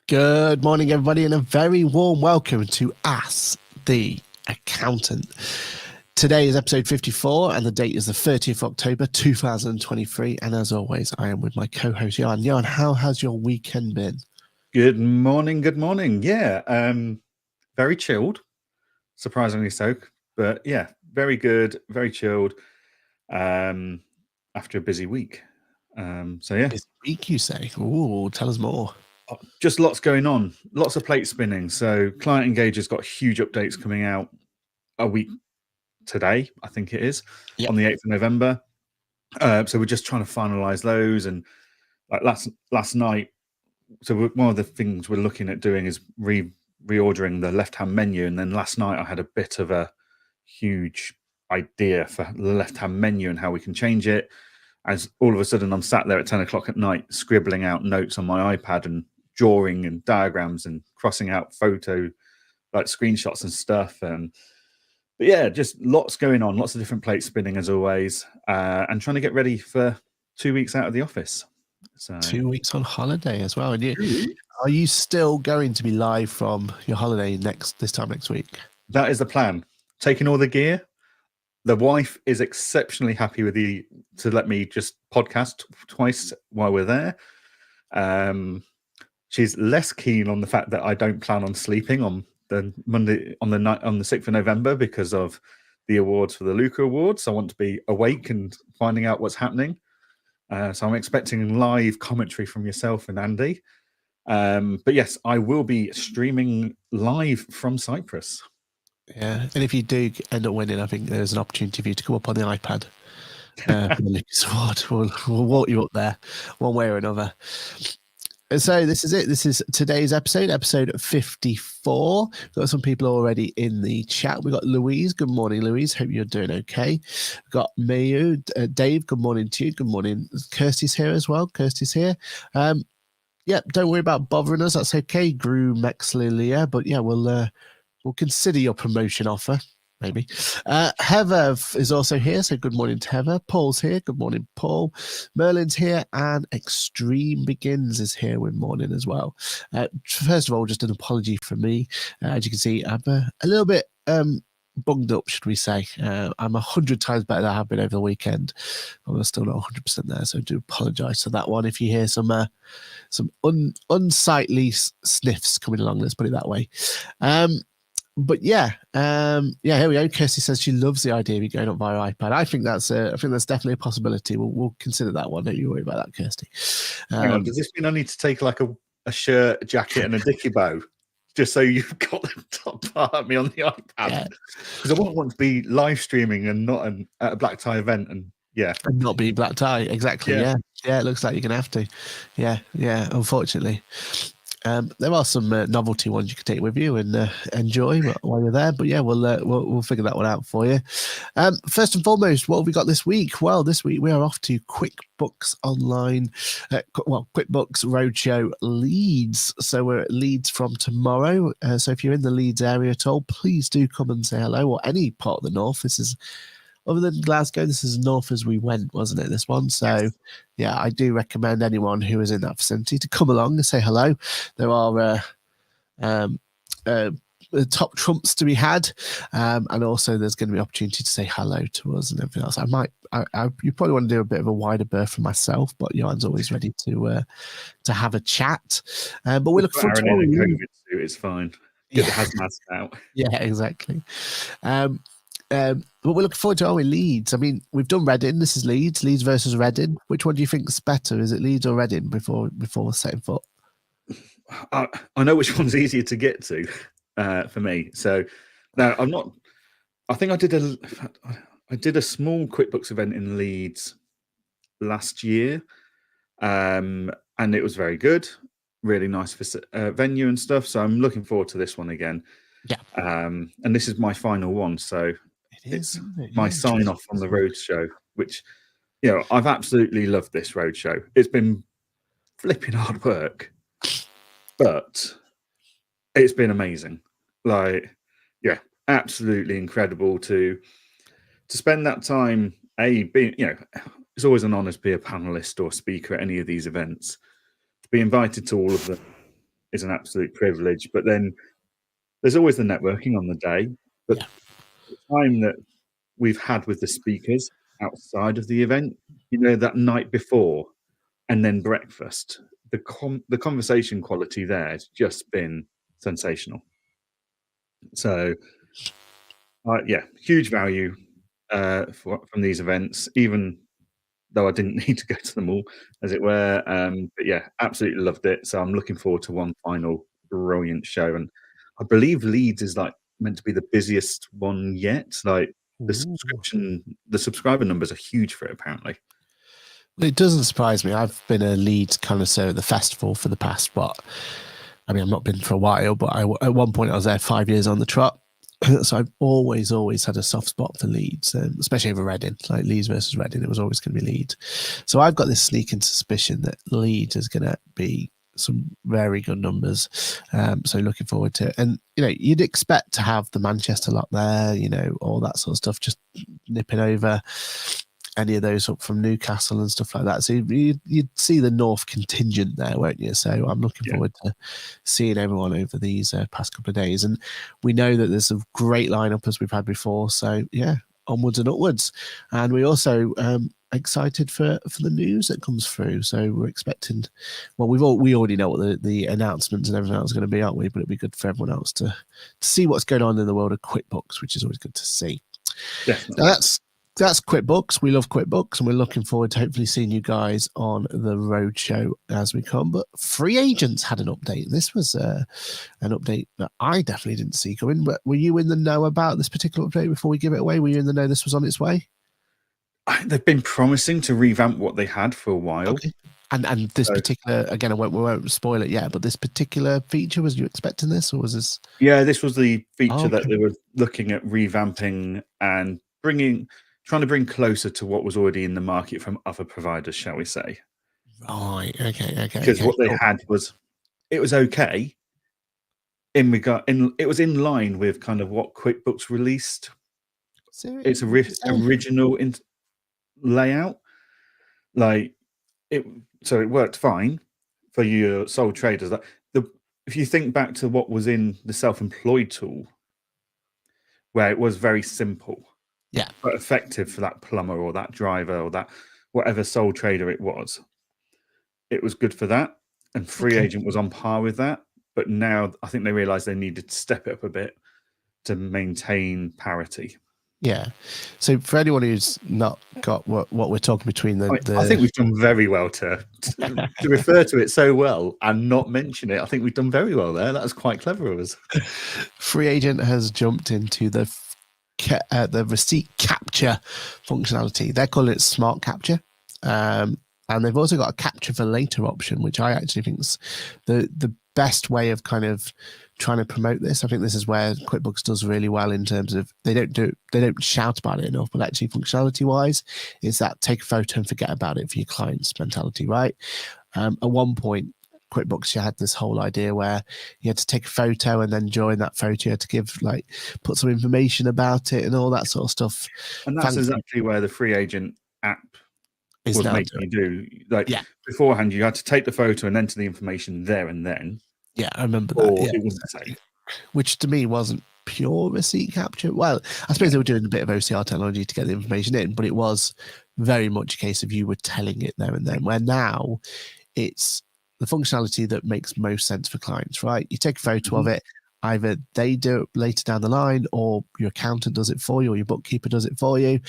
Good morning, everybody, and a very warm welcome to Ask the Accountant. Today is episode 54, and the date is the 30th of October, 2023. And as always, I am with my co-host, Johann. Johann, how has your weekend been? Good morning. Yeah, very chilled, surprisingly so. But yeah, very good, very chilled after a busy week. So yeah. Busy week, you say? Ooh, tell us more. Just lots going on, lots of plate spinning. So Client Engager's got huge updates coming out a week today, I think it is, on the 8th of November. So we're just trying to finalize those. And like last night, so one of the things we're looking at doing is reordering the left-hand menu. And then last night I had a bit of a huge idea for the left-hand menu and how we can change it. As all of a sudden I'm sat there at 10 o'clock at night scribbling out notes on my iPad and drawing and diagrams and crossing out photo like screenshots and stuff. But yeah, just lots going on, lots of different plates spinning as always, and trying to get ready for 2 weeks out of the office. So 2 weeks on holiday as well. And are you still going to be live from your holiday this time next week? That is the plan. Taking all the gear. The wife is exceptionally happy with to let me just podcast twice while we're there. She's less keen on the fact that I don't plan on sleeping on the Monday on the 6th of November because of the awards for the Luca Awards. I want to be awake and finding out what's happening. So I'm expecting live commentary from yourself and Andy. But yes, I will be streaming live from Cyprus. Yeah, and if you do end up winning, I think there's an opportunity for you to come up on the iPad. We'll walk you up there one way or another. And so this is it. This is today's episode 54. We've got some people already in the chat. We've got Louise. Good morning, Louise. Hope you're doing okay. We've got Mayu. Dave, good morning to you. Good morning. Kirsty's here as well. Kirsty's here. Yeah, don't worry about bothering us. That's okay. Gru Mexlilia. But yeah, we'll consider your promotion offer. Maybe. Heather is also here, so good morning to Heather. Paul's here. Good morning, Paul. Merlin's here, and Extreme Begins is here with morning as well. First of all, just an apology from me. As you can see, I'm a little bit bunged up, should we say. I'm 100 times better than I have been over the weekend. I'm still not 100% there, so I do apologise for that one. If you hear some unsightly sniffs coming along, let's put it that way. But yeah, here we go. Kirsty says she loves the idea of you going up via iPad. I think that's definitely a possibility. We'll consider that one. Don't you worry about that, Kirsty. Hang on, does this mean I need to take like a shirt, a jacket, and a dicky bow, just so you've got the top part of me on the iPad? Because I wouldn't want to be live streaming and not at a black tie event, and not be black tie. Exactly. Yeah. It looks like you're gonna have to. Yeah. Unfortunately. There are some novelty ones you can take with you and enjoy while you're there. But yeah, we'll figure that one out for you. First and foremost, what have we got this week? Well, this week we are off to QuickBooks Online, QuickBooks Roadshow Leeds. So we're at Leeds from tomorrow. So if you're in the Leeds area at all, please do come and say hello, or any part of the north. This is, other than Glasgow, this is north as we went, wasn't it, this one? So, yeah, I do recommend anyone who is in that vicinity to come along and say hello. There are top trumps to be had, and also there's going to be opportunity to say hello to us and everything else. You probably want to do a bit of a wider berth for myself, but Johan's always ready to have a chat. But we're looking forward to Aaron in a COVID suit. It's fine. Get the hazmat out. Yeah, exactly. But we're looking forward to Leeds. I mean, we've done Reading. This is Leeds versus Reading. Which one do you think is better? Is it Leeds or Reading before setting foot? I know which one's easier to get to for me. So now I'm not. I think I did a small QuickBooks event in Leeds last year, and it was very good. Really nice venue and stuff. So I'm looking forward to this one again. Yeah. And this is my final one, so it's my sign off on the roadshow, which I've absolutely loved this roadshow. It's been flipping hard work, but it's been amazing. Absolutely incredible to spend that time. Being, it's always an honor to be a panelist or speaker at any of these events. To be invited to all of them, is an absolute privilege. But then there's always the networking on the day. But the time that we've had with the speakers outside of the event, that night before and then breakfast, the conversation quality there has just been sensational. So, huge value from these events, even though I didn't need to go to them all, as it were. But yeah, absolutely loved it. So I'm looking forward to one final brilliant show. And I believe Leeds is meant to be the busiest one yet. The subscriber numbers are huge for it, apparently. It doesn't surprise me. I've been a Leeds connoisseur at the festival for the past, I've not been for a while, but at one point I was there 5 years on the trot. So I've always had a soft spot for Leeds, especially over Reading. Like Leeds versus Reading, it was always going to be Leeds. So I've got this sneaking suspicion that Leeds is going to be some very good numbers. So looking forward to it. And, you'd expect to have the Manchester lot there, all that sort of stuff, just nipping over any of those up from Newcastle and stuff like that. So you'd see the North contingent there, won't you? So I'm looking forward to seeing everyone over these past couple of days. And we know that there's a great lineup as we've had before. So yeah, onwards and upwards. And we also excited for the news that comes through. So we're expecting, well, we already know what the announcements and everything else is going to be, aren't we? But it'd be good for everyone else to see what's going on in the world of QuickBooks, which is always good to see. Definitely. Now that's QuickBooks. We love QuickBooks, and we're looking forward to hopefully seeing you guys on the roadshow as we come. But Free Agents had an update. This was an update that I definitely didn't see coming. But were you in the know about this particular update before we give it away? Were you in the know this was on its way? They've been promising to revamp what they had for a while. Okay. And this particular, again, we won't spoil it yet, but this particular feature, was you expecting this, or was this? Yeah, this was the feature that they were looking at revamping and trying to bring closer to what was already in the market from other providers, shall we say. Right, okay. Because what they had was, it was okay. It was in line with kind of what QuickBooks released. It's original layout. So it worked fine for your sole traders. If you think back to what was in the self-employed tool, where it was very simple, but effective for that plumber or that driver or that whatever sole trader it was good for that. And Free Agent was on par with that. But now I think they realized they needed to step it up a bit to maintain parity. Yeah. So for anyone who's not got what we're talking between I think we've done very well to refer to it so well and not mention it. I think we've done very well there. That was quite clever of us. Free Agent has jumped into the receipt capture functionality. They're calling it Smart Capture. And they've also got a capture for later option, which I actually think is the best way of kind of trying to promote this. I think this is where QuickBooks does really well in terms of they don't shout about it enough, but actually functionality wise, is that take a photo and forget about it for your client's mentality, right? At one point, QuickBooks, you had this whole idea where you had to take a photo and then during that photo you had to put some information about it and all that sort of stuff. And that's exactly where the Free Agent app was making you do. Beforehand, you had to take the photo and enter the information there and then. Yeah, I remember that. Or it wouldn't say. Which to me wasn't pure receipt capture. Well, I suppose they were doing a bit of OCR technology to get the information in, but it was very much a case of you were telling it there and then, where now it's the functionality that makes most sense for clients, right? You take a photo of it, either they do it later down the line or your accountant does it for you or your bookkeeper does it for you.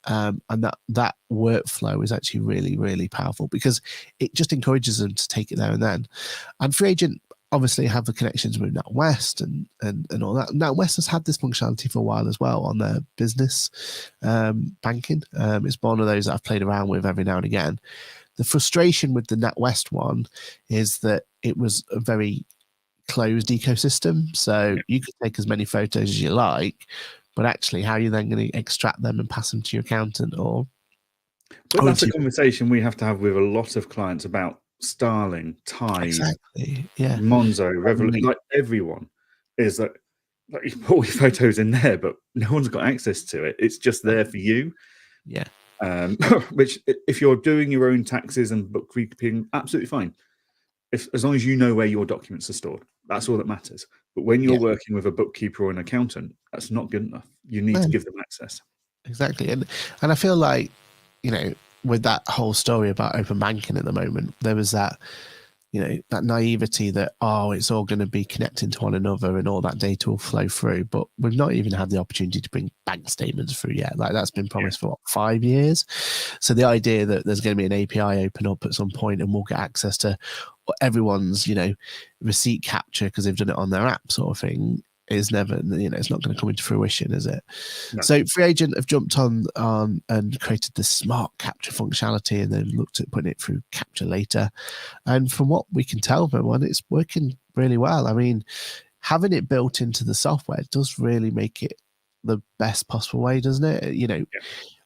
And that workflow is actually really, really powerful because it just encourages them to take it there and then. And Free Agent obviously have the connections with NatWest and all that. NatWest has had this functionality for a while as well on their business banking. It's one of those that I've played around with every now and again. The frustration with the NatWest one is that it was a very closed ecosystem. So you could take as many photos as you like, but actually how are you then going to extract them and pass them to your accountant But that's a conversation we have to have with a lot of clients about Starling, Tide, Monzo, Revolut, like everyone is that you put all your photos in there, but no one's got access to it. It's just there for you. Yeah. Which if you're doing your own taxes and bookkeeping, absolutely fine. as long as you know where your documents are stored, that's all that matters. But when you're working with a bookkeeper or an accountant, that's not good enough. You need to give them access. Exactly. And I feel like, with that whole story about open banking at the moment, there was that, that naivety that, it's all going to be connecting to one another and all that data will flow through. But we've not even had the opportunity to bring bank statements through yet. Like, that's been promised for 5 years. So the idea that there's going to be an API open up at some point and we'll get access to everyone's, receipt capture because they've done it on their app sort of thing is never, it's not going to come into fruition, is it? No. So Free Agent have jumped on and created this smart capture functionality, and then looked at putting it through Capture Later. And from what we can tell, everyone, it's working really well. I mean, having it built into the software does really make it the best possible way, doesn't it?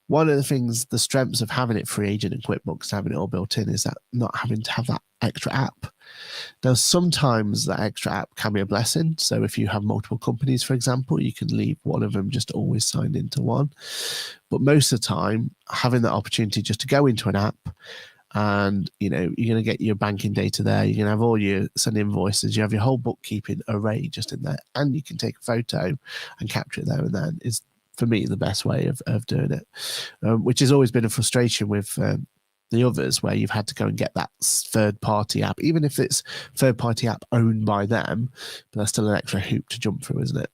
One of the things, the strengths of having it Free Agent and QuickBooks, having it all built in, is that not having to have that extra app. Now, sometimes that extra app can be a blessing. So if you have multiple companies, for example, you can leave one of them just always signed into one. But most of the time, having that opportunity just to go into an app and, you're going to get your banking data there. You're going to have all your send invoices. You have your whole bookkeeping array just in there. And you can take a photo and capture it there and then. Is, for me, the best way of doing it, which has always been a frustration with the others, where you've had to go and get that third-party app, even if it's third-party app owned by them, but that's still an extra hoop to jump through, isn't it?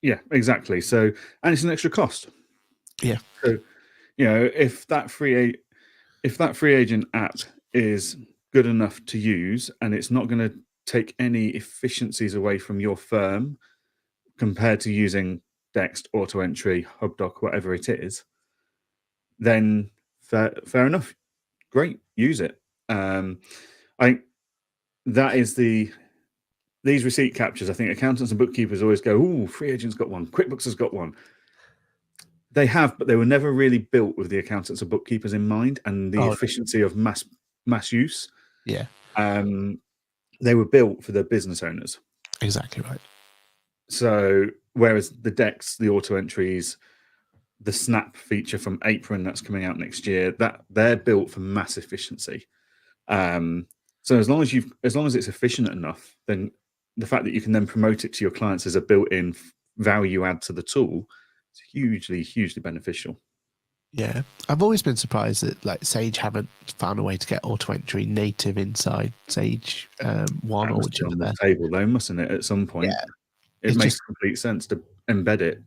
Yeah, exactly. So, and it's an extra cost. Yeah. So, if that free agent app is good enough to use and it's not going to take any efficiencies away from your firm compared to using Dext, Auto Entry, HubDoc, whatever it is, then fair enough. Great, use it. I think that is these receipt captures. I think accountants and bookkeepers always go, "Ooh, Free Agent's got one. QuickBooks has got one." They have, but they were never really built with the accountants and bookkeepers in mind and the efficiency of mass use. Yeah. They were built for the business owners. Exactly right. So whereas the Dex, the auto entries, the Snap feature from Apron that's coming out next year, that they're built for mass efficiency. So as long as it's efficient enough, then the fact that you can then promote it to your clients as a built-in value add to the tool is hugely beneficial. Yeah, I've always been surprised that like Sage haven't found a way to get auto entry native inside Sage 1 or whichever on the table, though, mustn't it? At some point, it makes complete sense to embed it.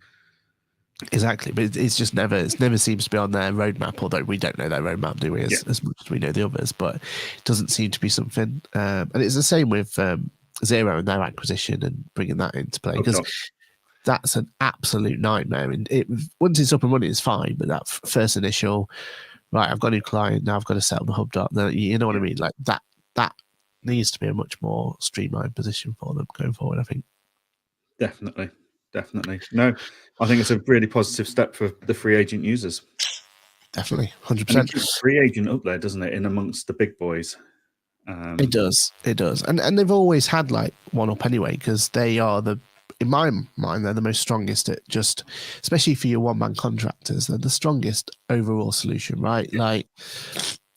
Exactly, but it's just never seems to be on their roadmap. Although we don't know their roadmap, do we? As much as we know the others, but it doesn't seem to be something. And it's the same with Xero and their acquisition and bringing that into play, because that's an absolute nightmare. And once it's up and running, it's fine. But that first initial, right, I've got a new client, now I've got to set up the HubDoc. You know what I mean? Like that needs to be a much more streamlined position for them going forward, I think. Definitely. No, I think it's a really positive step for the Free Agent users. Definitely, 100%. And it keeps Free Agent up there, doesn't it, in amongst the big boys? It does. And they've always had like one up anyway, because they are in my mind, they're the most strongest at just, especially for your one-man contractors, they're the strongest overall solution, right? Yeah. Like,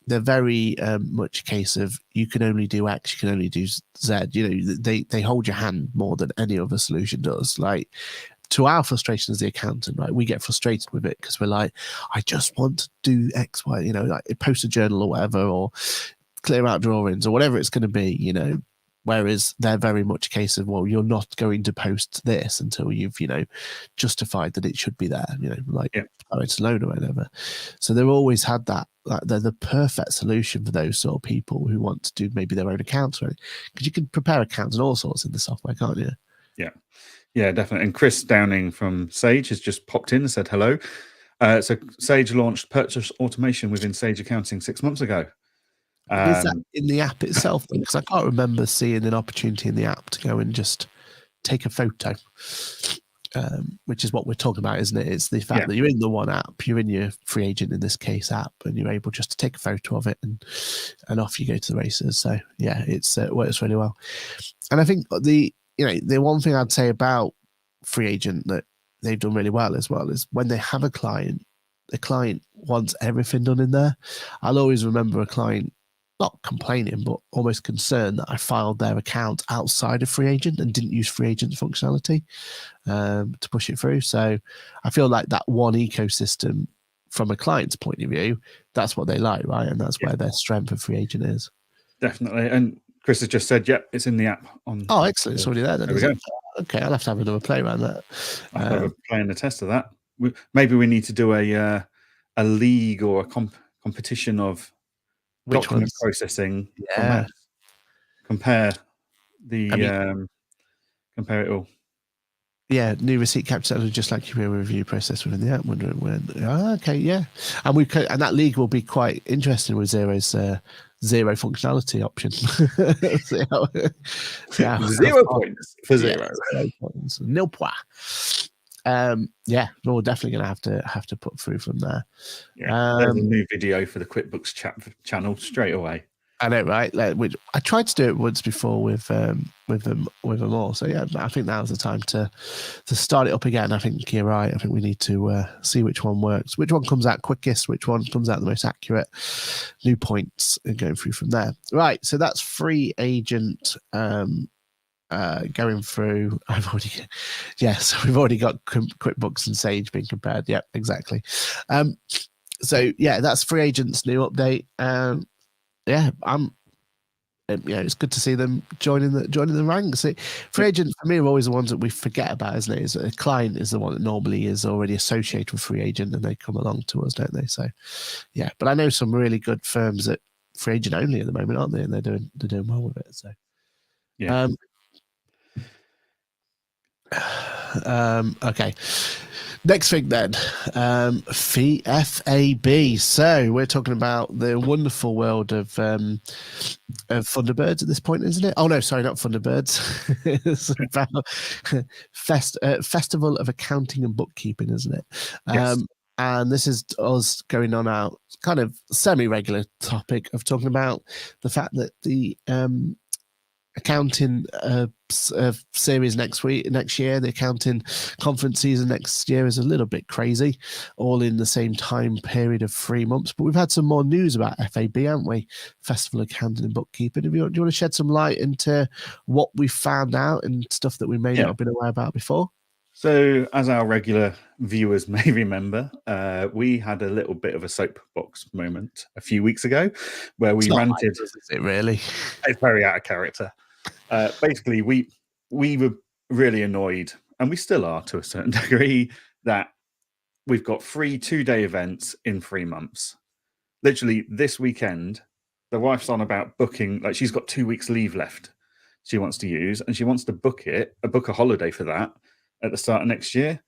they're very much a case of you can only do X, you can only do Z. They hold your hand more than any other solution does. Like, to our frustration as the accountant, right, we get frustrated with it because we're like, I just want to do X, Y, like post a journal or whatever, or clear out drawings or whatever it's going to be, whereas they're very much a case of, well, you're not going to post this until you've, justified that it should be there, it's loan or whatever. So they've always had that, like, they're the perfect solution for those sort of people who want to do maybe their own accounts, right? Because you can prepare accounts and all sorts in the software, can't you? Yeah, definitely. And Chris Downing from Sage has just popped in and said hello. So Sage launched purchase automation within Sage Accounting 6 months ago. Is that in the app itself? Because I can't remember seeing an opportunity in the app to go and just take a photo, which is what we're talking about, isn't it? It's the fact that you're in the one app, you're in your Free Agent, in this case, app, and you're able just to take a photo of it and off you go to the races. So yeah, it works really well. And I think the one thing I'd say about Free Agent that they've done really well as well is when they have a client, the client wants everything done in there. I'll always remember a client not complaining, but almost concerned that I filed their account outside of free agent and didn't use free agent functionality to push it through. So I feel like that one ecosystem, from a client's point of view, that's what they like, right? And that's where their strength of free agent is. Definitely. And Chris has just said, "Yep, it's in the app." Oh, excellent! It's already there. Then, there we go. Okay, I'll have to have another play around that. I'll have a play and a test of that. Maybe we need to do a league or a competition of document processing. Yeah. Compare compare it all. Yeah, new receipt capture, just like your review process within the app. Wondering when. Okay, yeah, and and that league will be quite interesting with Zero's zero functionality option. 0 points for zero. 0 points. Nil point. Yeah, we're definitely going to have to put through from there. Yeah, there's a new video for the QuickBooks channel straight away. I know, right? Which I tried to do it once before with them all. So yeah, I think now's the time to start it up again. I think you're right. I think we need to see which one works, which one comes out quickest, which one comes out the most accurate, new points, and going through from there. Right. So that's free agent going through. We've already got QuickBooks and Sage being compared. Yep, exactly. So yeah, that's free agent's new update. Yeah, it's good to see them joining the ranks. Free agent for me are always the ones that we forget about, isn't it? A client is the one that normally is already associated with free agent, and they come along to us, don't they? So, yeah. But I know some really good firms at free agent only at the moment, aren't they? And they're doing well with it. So, yeah. Okay. Next thing then, FAB. So we're talking about the wonderful world of Thunderbirds at this point, isn't it? Oh no, sorry, not Thunderbirds. It's about Festival of Accounting and Bookkeeping, isn't it? Yes. And this is us going on our kind of semi-regular topic of talking about the fact that the accounting series next year, the accounting conference season next year is a little bit crazy, all in the same time period of 3 months. But we've had some more news about FAB, haven't we? Festival of Accounting and Bookkeeping. Do you want to shed some light into what we found out and stuff that we may not have been aware about before? So, as our regular viewers may remember, we had a little bit of a soapbox moment a few weeks ago where we ranted. Is it really? It's very out of character. Basically, we were really annoyed, and we still are to a certain degree, that we've got 3 2-day events in 3 months. Literally, this weekend, the wife's on about booking, like she's got 2 weeks leave left she wants to use, and she wants to book a holiday for that at the start of next year.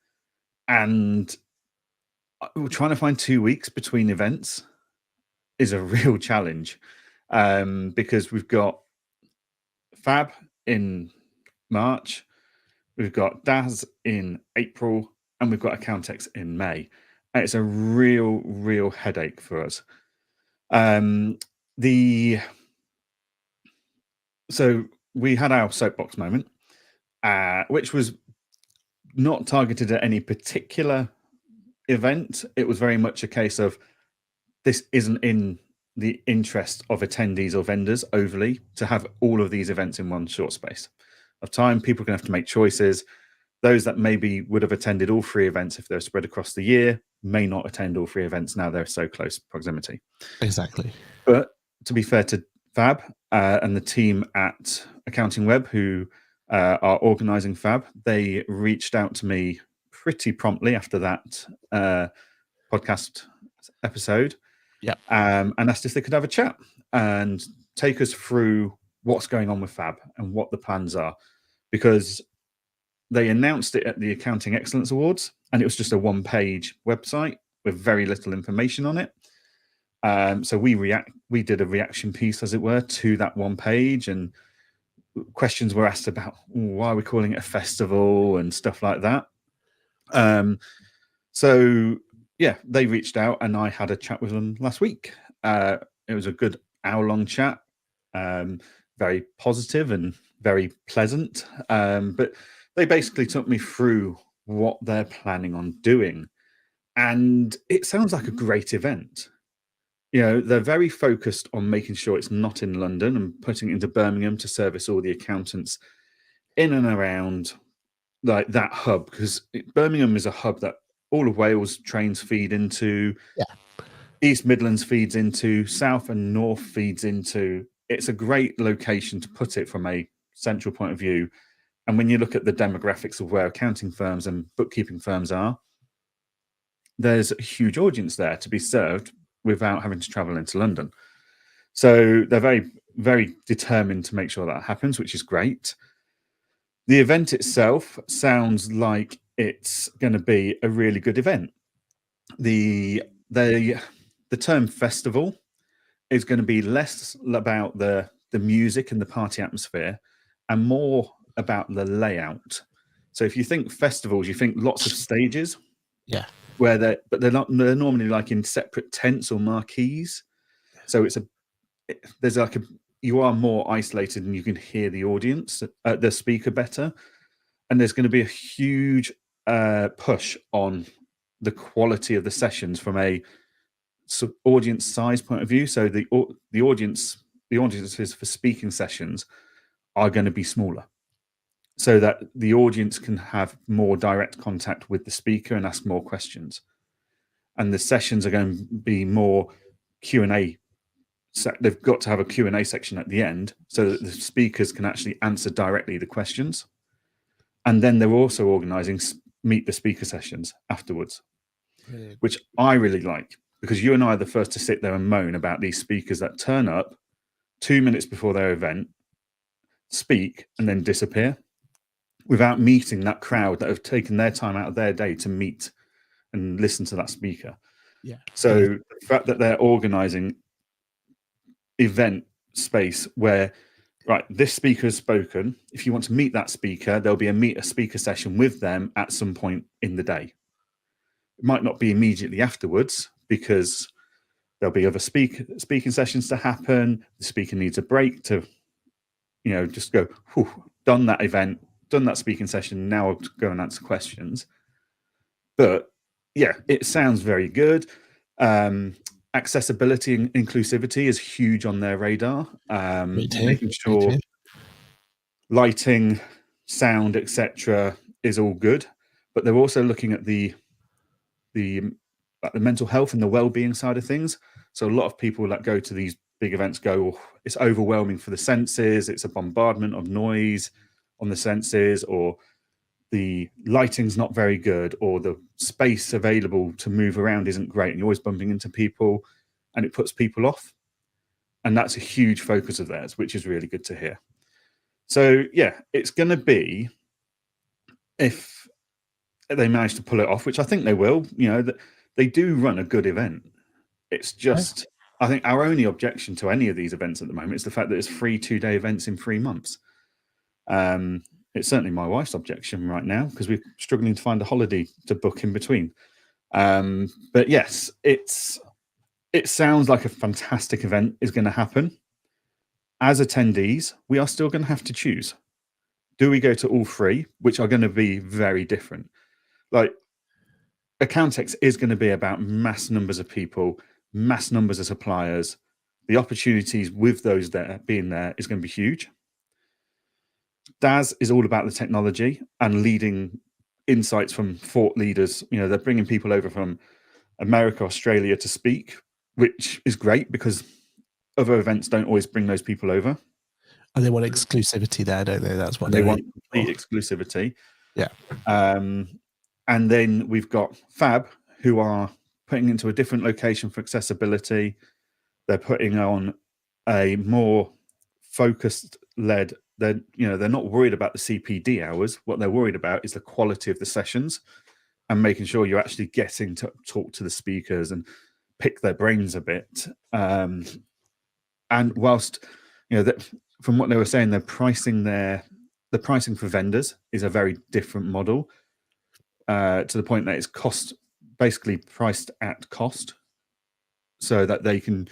And we're trying to find 2 weeks between events is a real challenge, because we've got Fab in March, we've got DAS in April, and we've got Accountex in May. And it's a real headache for us. So we had our soapbox moment, which was not targeted at any particular event. It was very much a case of this isn't in the interest of attendees or vendors overly to have all of these events in one short space of time. People are going to have to make choices. Those that maybe would have attended all 3 events if they're spread across the year may not attend all 3 events now they're so close proximity. Exactly. But to be fair to Fab and the team at Accounting Web who are organising Fab, they reached out to me pretty promptly after that podcast episode. Yeah. And asked if they could have a chat and take us through what's going on with Fab and what the plans are, because they announced it at the Accounting Excellence Awards, and it was just a 1-page website with very little information on it. So we did a reaction piece, as it were, to that 1 page, and questions were asked about why are we calling it a festival and stuff like that. So yeah, they reached out and I had a chat with them last week. It was a good hour-long chat, very positive and very pleasant. But they basically took me through what they're planning on doing. And it sounds like a great event. they're very focused on making sure it's not in London and putting it into Birmingham to service all the accountants in and around like that hub, because Birmingham is a hub that all of Wales trains feed into, East Midlands feeds into, South and North feeds into. It's a great location to put it from a central point of view. And when you look at the demographics of where accounting firms and bookkeeping firms are, there's a huge audience there to be served without having to travel into London. So they're very, very determined to make sure that happens, which is great. The event itself sounds like it's going to be a really good event. The term festival is going to be less about the music and the party atmosphere and more about the layout. So if you think festivals, you think lots of stages. Yeah. Where they're normally like in separate tents or marquees. So you are more isolated and you can hear the audience, the speaker better. And there's going to be a huge push on the quality of the sessions from a audience size point of view. So the audiences for speaking sessions are going to be smaller, so that the audience can have more direct contact with the speaker and ask more questions. And the sessions are going to be more Q&A. They've got to have a Q&A section at the end so that the speakers can actually answer directly the questions. And then they're also organising meet the speaker sessions afterwards. Brilliant. Which I really like, because you and I are the first to sit there and moan about these speakers that turn up 2 minutes before their event, speak, and then disappear without meeting that crowd that have taken their time out of their day to meet and listen to that speaker. Yeah. So the fact that they're organising event space where, right, this speaker has spoken. If you want to meet that speaker, there'll be a speaker session with them at some point in the day. It might not be immediately afterwards because there'll be other speaking sessions to happen. The speaker needs a break to, just go, done that event, done that speaking session. Now I'll go and answer questions. But yeah, it sounds very good. Accessibility and inclusivity is huge on their radar. Making sure lighting, sound, etc., is all good. But they're also looking at the mental health and the well-being side of things. So a lot of people that go to these big events go, it's overwhelming for the senses. It's a bombardment of noise on the senses, or the lighting's not very good, or the space available to move around isn't great, and you're always bumping into people, and it puts people off. And that's a huge focus of theirs, which is really good to hear. So yeah, it's going to be, if they manage to pull it off, which I think they will, they do run a good event. It's just, I think our only objection to any of these events at the moment is the fact that it's 3 2-day events in 3 months. It's certainly my wife's objection right now, because we're struggling to find a holiday to book in between. But yes, it sounds like a fantastic event is going to happen. As attendees, we are still going to have to choose. Do we go to all 3, which are going to be very different? Like, Accountex is going to be about mass numbers of people, mass numbers of suppliers. The opportunities with those being there is going to be huge. DAS is all about the technology and leading insights from thought leaders. They're bringing people over from America, Australia to speak, which is great because other events don't always bring those people over. And they want exclusivity there, don't they? That's what they want. Complete exclusivity. Yeah. And then we've got Fab, who are putting into a different location for accessibility. They're putting on a more focused led. They're not worried about the CPD hours. What they're worried about is the quality of the sessions and making sure you're actually getting to talk to the speakers and pick their brains a bit. And whilst, from what they were saying, the pricing for vendors is a very different model, to the point that it's basically priced at cost, so that they can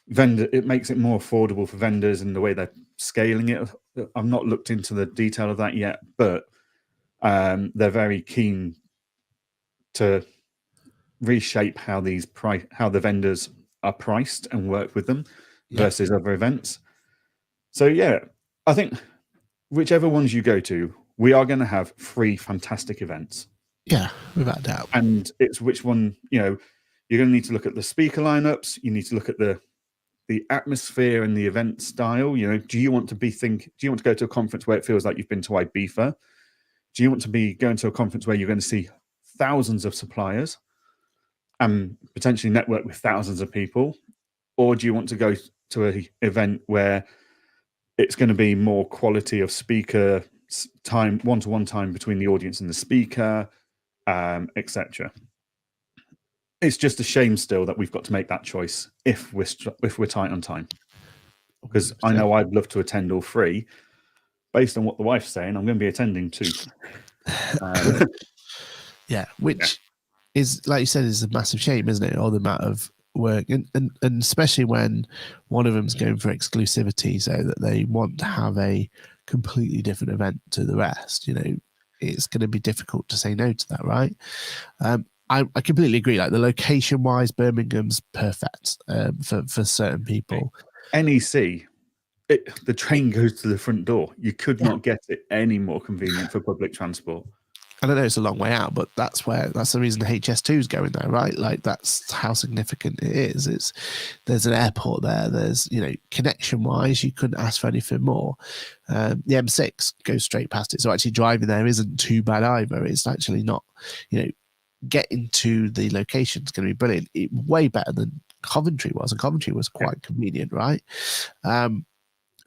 it makes it more affordable for vendors in the way they're scaling it. I've not looked into the detail of that yet, but they're very keen to reshape how the vendors are priced and work with them versus other events. So yeah, I think whichever ones you go to, we are going to have 3 fantastic events. Yeah, without a doubt. And it's which one, you're going to need to look at the speaker lineups. You need to look at the atmosphere and the event style. Do you want to go to a conference where it feels like you've been to Ibiza? Do you want to be going to a conference where you're going to see thousands of suppliers and potentially network with thousands of people? Or do you want to go to an event where it's going to be more quality of speaker time, one-to-one time between the audience and the speaker, etc.? It's just a shame still that we've got to make that choice if we're tight on time. Because I know I'd love to attend all 3. Based on what the wife's saying, I'm going to be attending 2. Which is, like you said, is a massive shame, isn't it? All the amount of work, and especially when one of them's going for exclusivity, so that they want to have a completely different event to the rest. It's going to be difficult to say no to that, right? I completely agree. Like, the location wise, Birmingham's perfect for certain people. NEC, the train goes to the front door. You could not get it any more convenient for public transport. I don't know, it's a long way out, but that's the reason HS2 is going there, right? Like, that's how significant it is. There's an airport there. There's, connection wise, you couldn't ask for anything more. The M6 goes straight past it. So actually driving there isn't too bad either. It's actually not, getting to the location is going to be brilliant. Way better than Coventry was, and Coventry was quite convenient, right?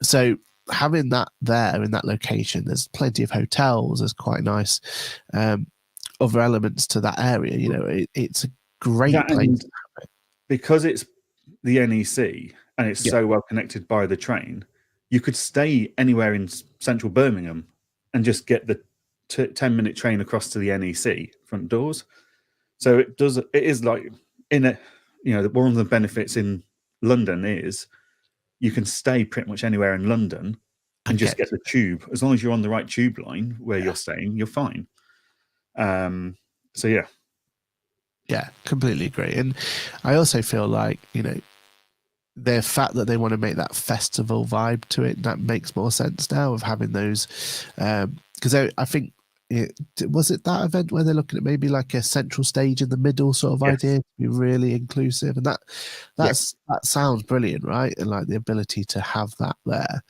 So having that there in that location, there's plenty of hotels, there's quite nice other elements to that area. It's a great place. Because it's the NEC and it's so well connected by the train, you could stay anywhere in central Birmingham and just get the 10-minute train across to the NEC front doors. So it is like one of the benefits in London is you can stay pretty much anywhere in London and just get the tube. As long as you're on the right tube line where you're staying, you're fine. So yeah, completely agree. And I also feel like the fact that they want to make that festival vibe to it, that makes more sense now, of having those, because I think was it that event where they're looking at maybe like a central stage in the middle sort of idea to be really inclusive, and that sounds brilliant, right? And like the ability to have that there,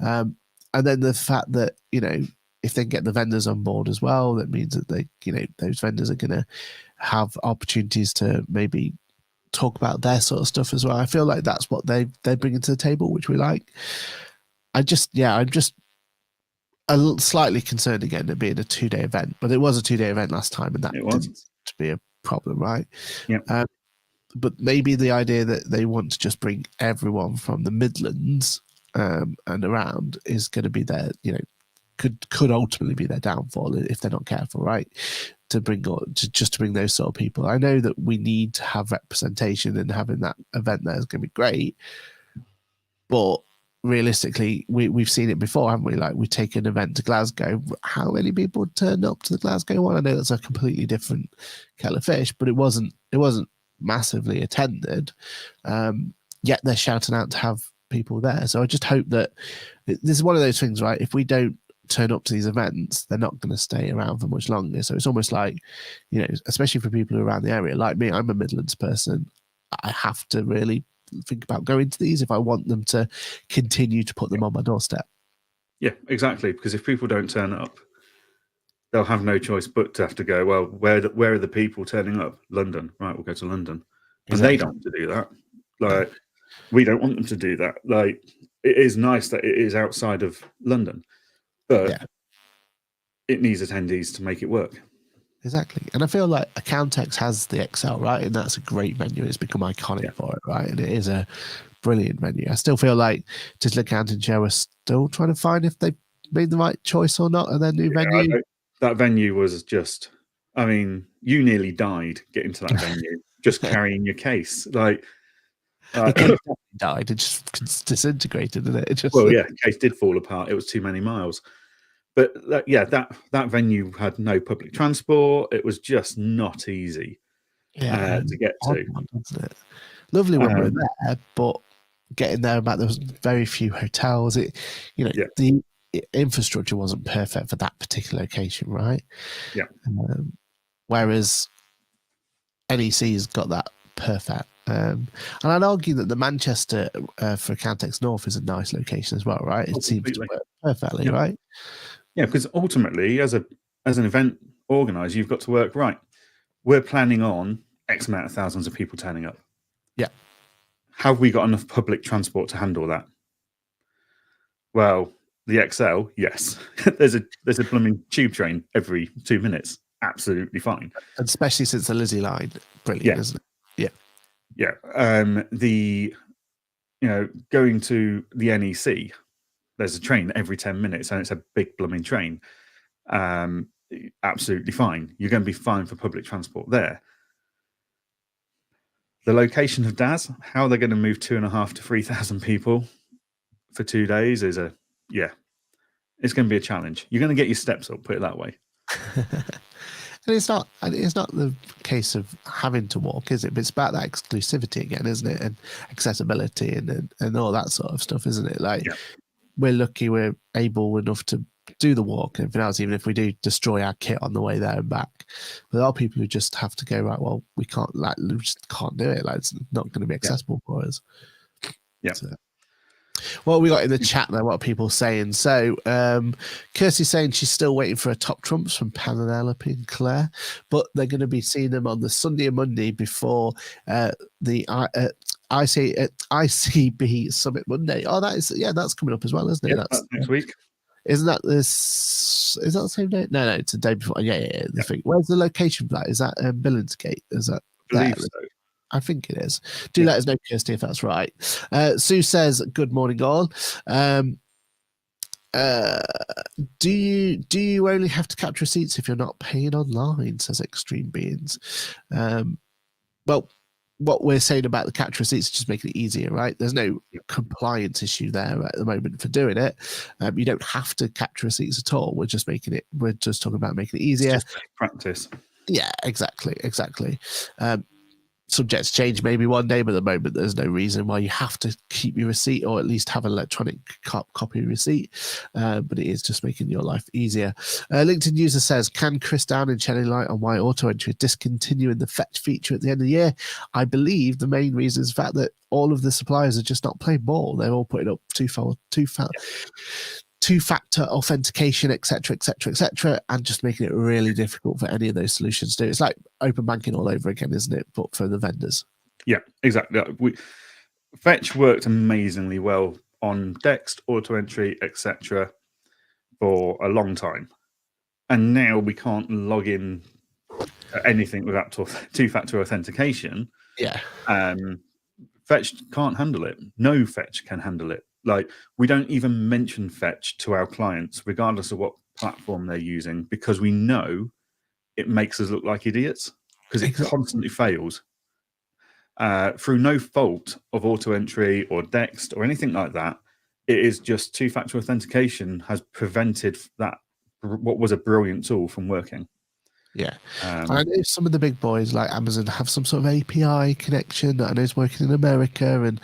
and then the fact that if they can get the vendors on board as well, that means that they those vendors are going to have opportunities to maybe talk about their sort of stuff as well. I feel like that's what they're bringing to the table, which we like. I'm just slightly concerned again at being a 2-day event, but it was a 2-day event last time, and that didn't to be a problem, right? Yeah. But maybe the idea that they want to just bring everyone from the Midlands and around is going to be their, could ultimately be their downfall if they're not careful, right? To bring those sort of people. I know that we need to have representation, and having that event there is going to be great, but realistically, we've seen it before, haven't we? Like, we take an event to Glasgow. How many people turned up to the Glasgow one? I know that's a completely different kettle of fish, but it wasn't massively attended. Yet they're shouting out to have people there. So I just hope that this is one of those things, right? If we don't turn up to these events, they're not going to stay around for much longer. So it's almost like, especially for people who are around the area, like me, I'm a Midlands person. I have to really think about going to these if I want them to continue to put them on my doorstep. Yeah, exactly. Because if people don't turn up, they'll have no choice but to have to go, well, where are the people turning up? London. Right, we'll go to London. And they don't want to do that. Like, we don't want them to do that. Like, it is nice that it is outside of London, but it needs attendees to make it work. Exactly. And I feel like Accountex has the Excel, right? And that's a great venue. It's become iconic for it, right? And it is a brilliant venue. I still feel like Digital Accounting Show are still trying to find if they made the right choice or not, and their new venue. That venue was just, I mean, you nearly died getting to that venue, just carrying your case. Like, the case died. It just disintegrated, didn't it? The case did fall apart. It was too many miles. But that venue had no public transport. It was just not easy. to get to. One, doesn't it? Lovely when we're there, but getting there about there was very few hotels. The infrastructure wasn't perfect for that particular location, right? Yeah. Whereas NEC's got that perfect. And I'd argue that the Manchester for Cantex North is a nice location as well, right? It seems to work perfectly, right? Yeah, because ultimately, as an event organizer, you've got to work right. We're planning on X amount of thousands of people turning up. Yeah. Have we got enough public transport to handle that? Well, the XL, yes. there's a blooming tube train every 2 minutes. Absolutely fine. Especially since the Lizzie line, brilliant, isn't it? Yeah. Going to the NEC, there's a train every 10 minutes, and it's a big blooming train. Absolutely fine. You're going to be fine for public transport there. The location of DAS, how they're going to move 2,500 to 3,000 people for 2 days is it's going to be a challenge. You're going to get your steps up, put it that way. And it's not the case of having to walk, is it? But it's about that exclusivity again, isn't it? And accessibility and all that sort of stuff, isn't it? Like, we're lucky we're able enough to do the walk and everything else, even if we do destroy our kit on the way there and back. But there are people who just have to go, right, well, we just can't do it. Like, it's not going to be accessible for us. Yeah. So, what we got in the chat there? What are people saying? So, Kirsty's saying she's still waiting for her top trumps from Penelope and Claire, but they're going to be seeing them on the Sunday and Monday before the ICB Summit Monday. Oh, that's coming up as well, isn't it? That's next week. Isn't that this? Is that the same day? No, it's the day before. Yeah. Where's the location for that? Is that Billingsgate? Is that? I believe so. I think it is. Do let us know, Kirsty, if that's right. Sue says, "Good morning, all. Do you only have to capture receipts if you're not paying online?" Says Extreme Beings. Well, what we're saying about the capture receipts is just making it easier, right? There's no compliance issue there at the moment for doing it. You don't have to capture receipts at all. We're just talking about making it easier. It's just practice. Yeah, exactly. Subject to change maybe one day, but at the moment there's no reason why you have to keep your receipt or at least have an electronic copy receipt. But it is just making your life easier. LinkedIn user says, "Can Chris Down and shedding light on why auto entry discontinuing the fetch feature at the end of the year? I believe the main reason is the fact that all of the suppliers are just not playing ball. They're all putting up two-factor authentication, etc., and just making it really difficult for any of those solutions to do. It's like open banking all over again, isn't it? But for the vendors. Yeah, exactly. Fetch worked amazingly well on Dext, auto entry, etc., for a long time, and now we can't log in anything without two-factor authentication. Yeah. Fetch can't handle it. No Fetch can handle it. Like, we don't even mention Fetch to our clients, regardless of what platform they're using, because we know it makes us look like idiots because it constantly fails. Through no fault of auto entry or Dext or anything like that, it is just two-factor authentication has prevented that, what was a brilliant tool, from working. Yeah. I know some of the big boys like Amazon have some sort of API connection that I know is working in America, and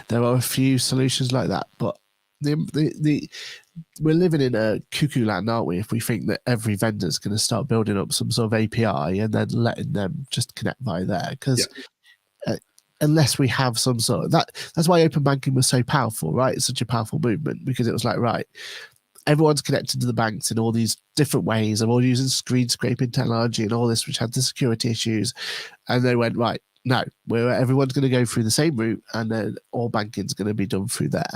there are a few solutions like that. But we're living in a cuckoo land, aren't we, if we think that every vendor is going to start building up some sort of API and then letting them just connect via there? Because unless we have some sort of that's why open banking was so powerful, right? It's such a powerful movement, because it was like, right, everyone's connected to the banks in all these different ways. They're all using screen scraping technology and all this, which had the security issues. And they went, right, no, everyone's going to go through the same route, and then all banking's going to be done through there.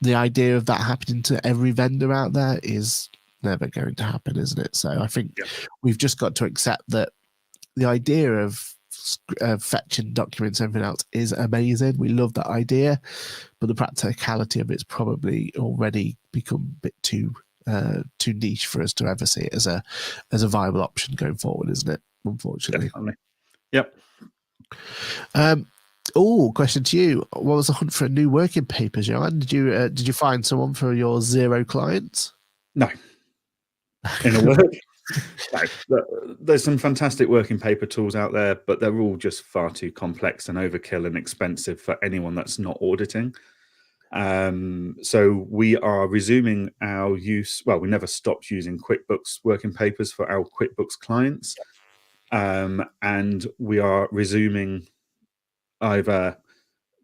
The idea of that happening to every vendor out there is never going to happen, isn't it? So I think we've just got to accept that the idea of fetching documents and everything else is amazing. We love that idea, but the practicality of it's probably already become a bit too niche for us to ever see it as a viable option going forward, isn't it? Unfortunately. Definitely. Yep. Question to you: what was the hunt for a new working papers, Johann? Did you find someone for your 0 clients? No. In a word, There's some fantastic working paper tools out there, but they're all just far too complex and overkill and expensive for anyone that's not auditing. So we are resuming our use. Well, we never stopped using QuickBooks working papers for our QuickBooks clients. And we are resuming either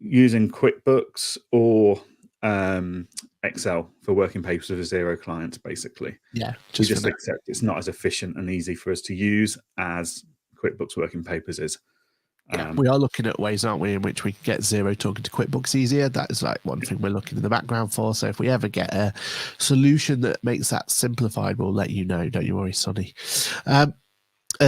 using QuickBooks or Excel for working papers for Xero clients, basically. Yeah, we just accept it's not as efficient and easy for us to use as QuickBooks working papers is. Yeah, we are looking at ways, aren't we, in which we can get Xero talking to QuickBooks easier. That is like one thing we're looking in the background for. So if we ever get a solution that makes that simplified, we'll let you know. Don't you worry, Sonny.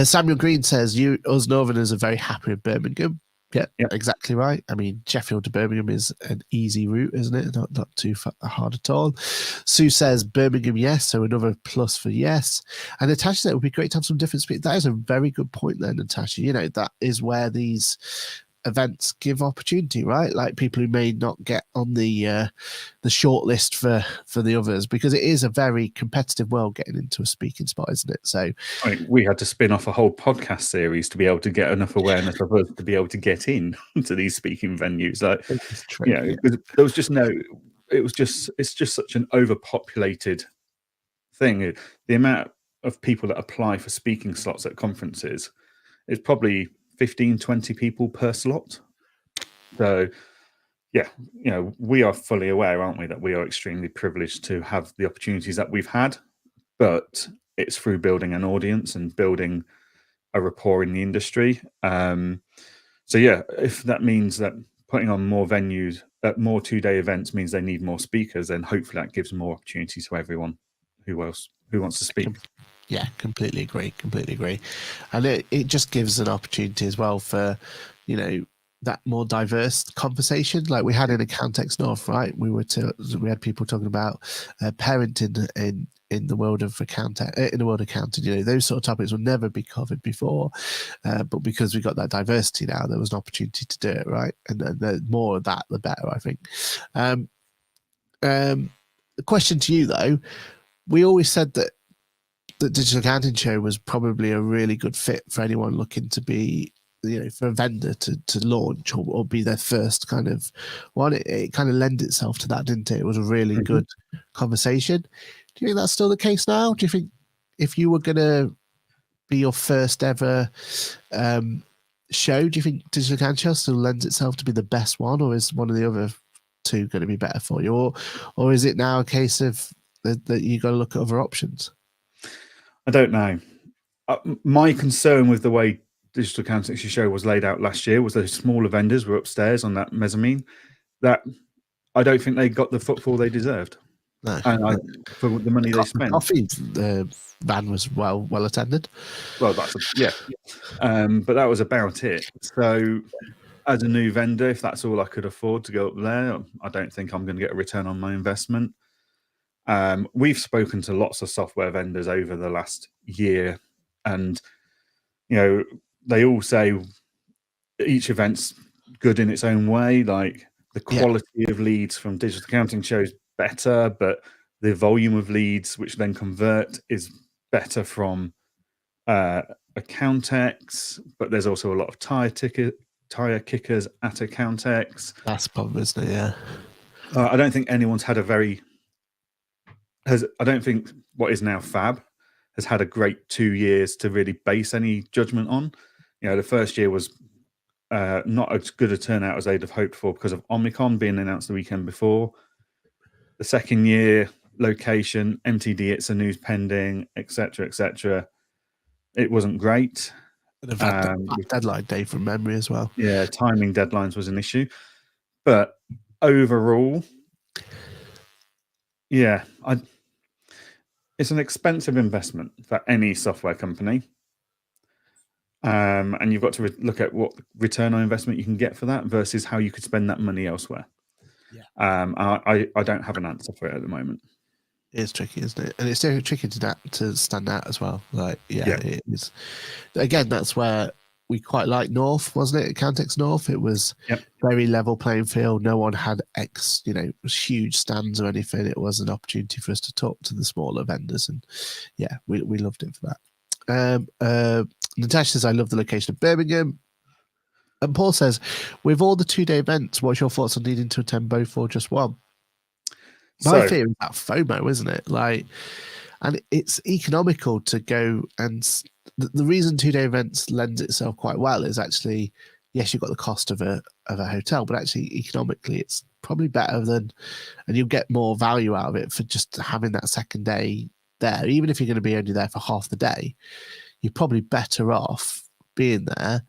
Samuel Green says, us Northerners are very happy with Birmingham. Yeah, yep. Exactly right. I mean, Sheffield to Birmingham is an easy route, isn't it? Not too hard at all. Sue says Birmingham, yes. So another plus for yes. And Natasha said it would be great to have some different speed. That is a very good point there, Natasha. You know, that is where these events give opportunity, right? Like people who may not get on the short list for the others, because it is a very competitive world getting into a speaking spot, isn't it? So I mean, we had to spin off a whole podcast series to be able to get enough awareness of us to be able to get in to these speaking venues. Like, there was just no. It's just such an overpopulated thing. The amount of people that apply for speaking slots at conferences is probably 15, 20 people per slot. So, yeah, we are fully aware, aren't we, that we are extremely privileged to have the opportunities that we've had, but it's through building an audience and building a rapport in the industry. So, yeah, if that means that putting on more venues, more two-day events means they need more speakers, then hopefully that gives more opportunities to everyone who wants to speak. Yeah, completely agree. And it just gives an opportunity as well for, that more diverse conversation. Like we had in Accountex North, right? We had people talking about parenting in the world of accounting, those sort of topics would never be covered before. But because we got that diversity now, there was an opportunity to do it, right? And the more of that, the better, I think. The question to you though, we always said that the Digital Accounting Show was probably a really good fit for anyone looking to be, for a vendor to launch or be their first kind of one. It kind of lent itself to that, didn't it? It was a really good conversation. Do you think that's still the case now? Do you think if you were going to be your first ever show, do you think Digital Accounting Show still lends itself to be the best one, or is one of the other two going to be better for you? Or is it now a case of that you got to look at other options? I don't know. My concern with the way Digital Accountancy Show was laid out last year was those smaller vendors were upstairs on that mezzanine. That I don't think they got the footfall they deserved. No. And for the money they spent. Coffee, the van was well attended. Well, but that was about it. So as a new vendor, if that's all I could afford to go up there, I don't think I'm going to get a return on my investment. We've spoken to lots of software vendors over the last year, and they all say each event's good in its own way. Like the quality of leads from Digital Accounting Shows better, but the volume of leads which then convert is better from Accountex. But there's also a lot of tire kickers at Accountex. That's the problem, isn't it? Yeah. I don't think anyone's had I don't think what is now Fab has had a great 2 years to really base any judgment on. The first year was not as good a turnout as they'd have hoped for because of Omnicom being announced the weekend before. The second year, location, MTD, it's a news pending, etc. It wasn't great. They've had deadline day from memory as well. Yeah, timing deadlines was an issue. But overall, it's an expensive investment for any software company. And you've got to look at what return on investment you can get for that versus how you could spend that money elsewhere. Yeah. I don't have an answer for it at the moment. It's tricky, isn't it? And it's so tricky to stand out as well. Like, it is. Again, that's where we quite liked North, wasn't it? Cantex North. It was Yep. very level playing field. No one had huge stands or anything. It was an opportunity for us to talk to the smaller vendors, and yeah, we loved it for that. Natasha says, I love the location of Birmingham. And Paul says, with all the 2-day events, what's your thoughts on needing to attend both or just one? My fear is that FOMO, isn't it? And it's economical to go, and the reason 2-day events lends itself quite well is actually, yes, you've got the cost of a hotel, but actually economically it's probably better and you'll get more value out of it for just having that second day there. Even if you're going to be only there for half the day, you're probably better off being there,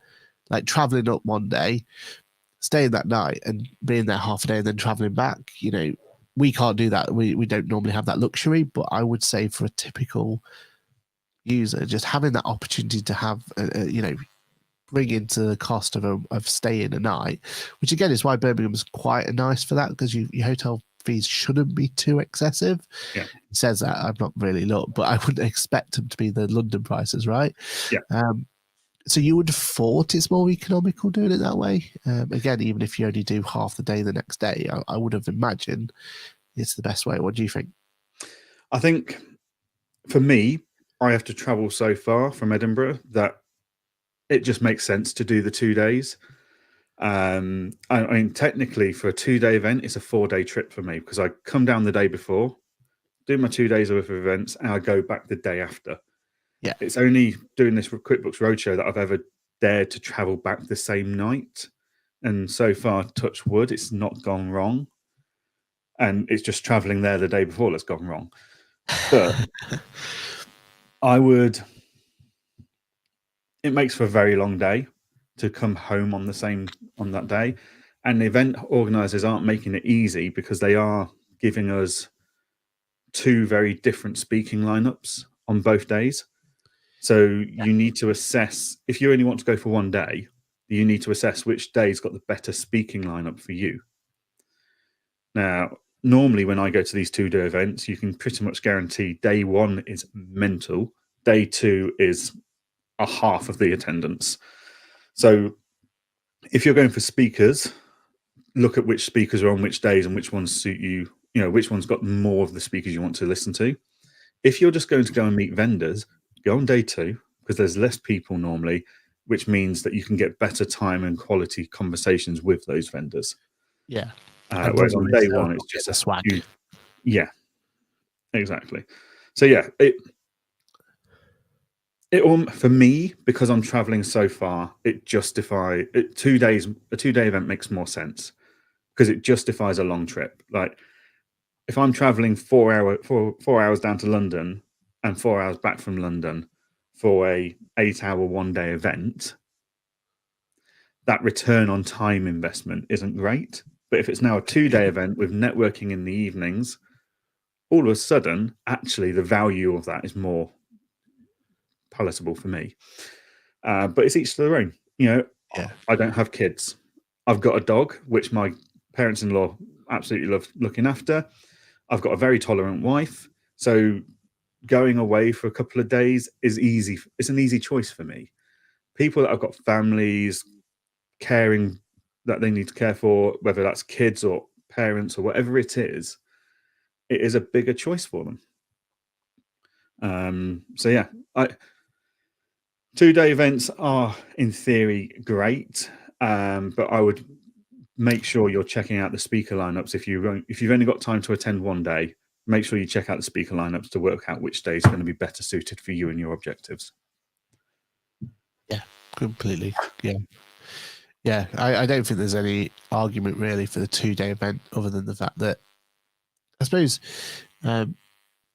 like traveling up one day, staying that night and being there half a day and then traveling back. We can't do that. We don't normally have that luxury, but I would say for a typical user, just having that opportunity to have, bring into the cost of staying a night, which again is why Birmingham is quite nice for that, because your hotel fees shouldn't be too excessive. Yeah. It says that, I've not really looked, but I wouldn't expect them to be the London prices, right? Yeah. So you would have thought it's more economical doing it that way. Again, even if you only do half the day the next day, I would have imagined it's the best way. What do you think? I think for me, I have to travel so far from Edinburgh that it just makes sense to do the 2 days. I mean, technically for a 2-day event, it's a 4-day trip for me, because I come down the day before, do my 2 days worth of events, and I go back the day after. Yeah. It's only doing this QuickBooks Roadshow that I've ever dared to travel back the same night. And so far, touch wood, it's not gone wrong. And it's just traveling there the day before that's gone wrong. But it makes for a very long day to come home on that day. And the event organizers aren't making it easy, because they are giving us 2 very different speaking lineups on both days. So you need to assess, if you only want to go for 1 day, you need to assess which day's got the better speaking lineup for you. Now, normally when I go to these 2-day events, you can pretty much guarantee day 1 is mental. Day 2 is a half of the attendance. So if you're going for speakers, look at which speakers are on which days and which ones suit you, which one's got more of the speakers you want to listen to. If you're just going to go and meet vendors, go on day 2, because there's less people normally, which means that you can get better time and quality conversations with those vendors. Yeah. Whereas on day 1, it's just a swag. Yeah, exactly. So yeah, it for me, because I'm traveling so far, it justify it. 2 days, a 2-day event makes more sense, because it justifies a long trip. Like if I'm traveling 4 hours down to London and 4 hours back from London for a 8-hour 1-day event, that return on time investment isn't great. But if it's now a 2-day event with networking in the evenings, all of a sudden, actually, the value of that is more palatable for me. But it's each to their own. Yeah. I don't have kids. I've got a dog, which my parents-in-law absolutely love looking after. I've got a very tolerant wife. So going away for a couple of days is easy. It's an easy choice for me. People that have got families, caring that they need to care for, whether that's kids or parents or whatever it is a bigger choice for them. So yeah, 2-day events are in theory great, but I would make sure you're checking out the speaker lineups. If you've only got time to attend 1 day, make sure you check out the speaker lineups to work out which day is going to be better suited for you and your objectives. Yeah, completely. Yeah. I don't think there's any argument really for the 2-day event, other than the fact that I suppose the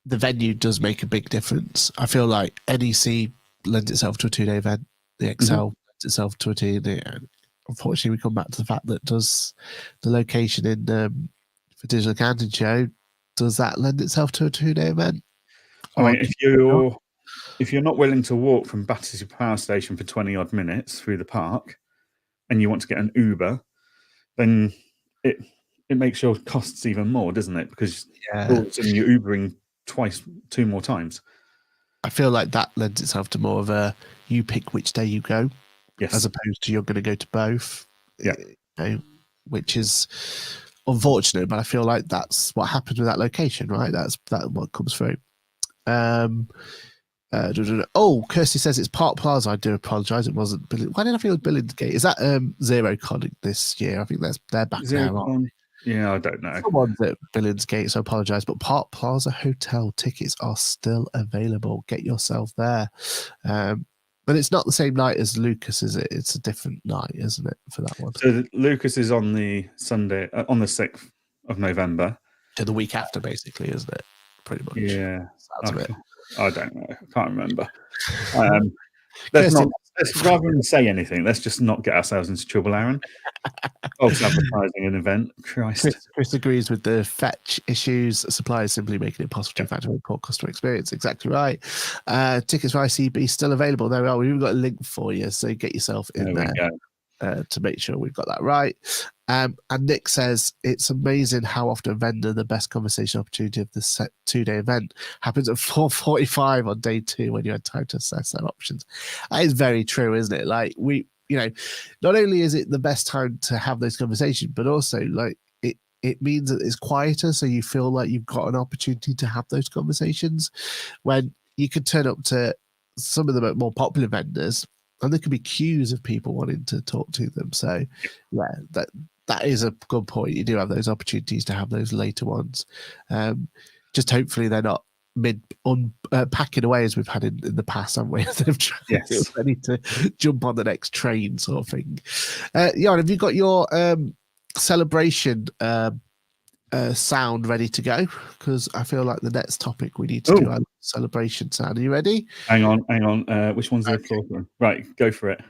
venue does make a big difference. I feel like NEC lends itself to a 2-day event. The Excel lends itself to a 2-day. Unfortunately, we come back to the fact that does the location in for Digital Accounting Show, does that lend itself to a 2-day event? I mean, if you're not willing to walk from Battersea Power Station for 20 odd minutes through the park, and you want to get an Uber, then it makes your costs even more, doesn't it? Because all of a sudden you're Ubering 2 more times. I feel like that lends itself to more of a you pick which day you go. Yes. as opposed to you're going to go to both. Yeah. Which is unfortunate, but I feel like that's what happened with that location, right? That's what comes through. Kirsty says it's Park Plaza. I do apologise. It wasn't. Why did I feel it was Billingsgate? Is that Zero Con this year? I think they're back now. Yeah, I don't know. Someone's at Billingsgate, so I apologise. But Park Plaza Hotel tickets are still available. Get yourself there. But it's not the same night as Lucas, is it? It's a different night, isn't it, for that one? So Lucas is on the Sunday, on the 6th of November. So the week after, basically, isn't it? Pretty much. Yeah. I don't know. I can't remember. Let's rather than say anything, let's just not get ourselves into trouble, Aaron. False advertising an event. Christ. Chris agrees with the fetch issues. Suppliers simply making it possible to factor in poor customer experience. Exactly right. Tickets for ICB still available. There we are. We've got a link for you, so get yourself in there. To make sure we've got that right. And Nick says, it's amazing how often vendor the best conversation opportunity of the 2-day event happens at 4:45 on day 2 when you had time to assess their options. That is very true, isn't it? Like not only is it the best time to have those conversations, but also like it means that it's quieter, so you feel like you've got an opportunity to have those conversations when you could turn up to some of the more popular vendors and there could be queues of people wanting to talk to them. So yeah, that is a good point. You do have those opportunities to have those later ones. Just hopefully they're not packing away as we've had in the past, haven't we? Yes. Ready to jump on the next train sort of thing. Jan, have you got your celebration sound ready to go? Because I feel like the next topic we need to do our celebration sound. Are you ready? Hang on. Which one's the floor one? Right, go for it.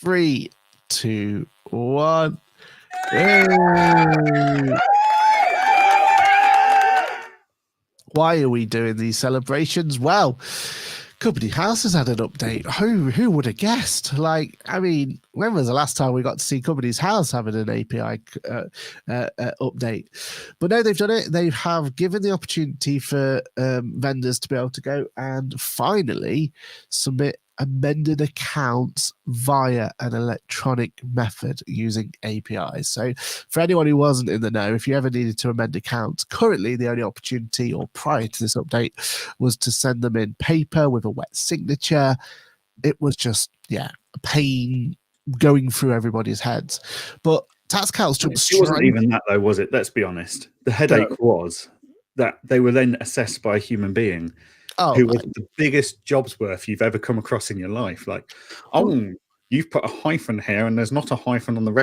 3, 2, 1. Why are we doing these celebrations? Well, Company House has had an update. Who would have guessed? Like, I mean, when was the last time we got to see Company's House having an API update? But no, they've done it. They have given the opportunity for vendors to be able to go and finally submit amended accounts via an electronic method using APIs. So for anyone who wasn't in the know, if you ever needed to amend accounts, currently the only opportunity, or prior to this update, was to send them in paper with a wet signature. It was just, a pain going through everybody's heads. But TaxCalc's jumped straight. It wasn't even that though, was it? Let's be honest. The headache was that they were then assessed by a human being. Who was the biggest job's worth you've ever come across in your life? Like, you've put a hyphen here and there's not a hyphen on the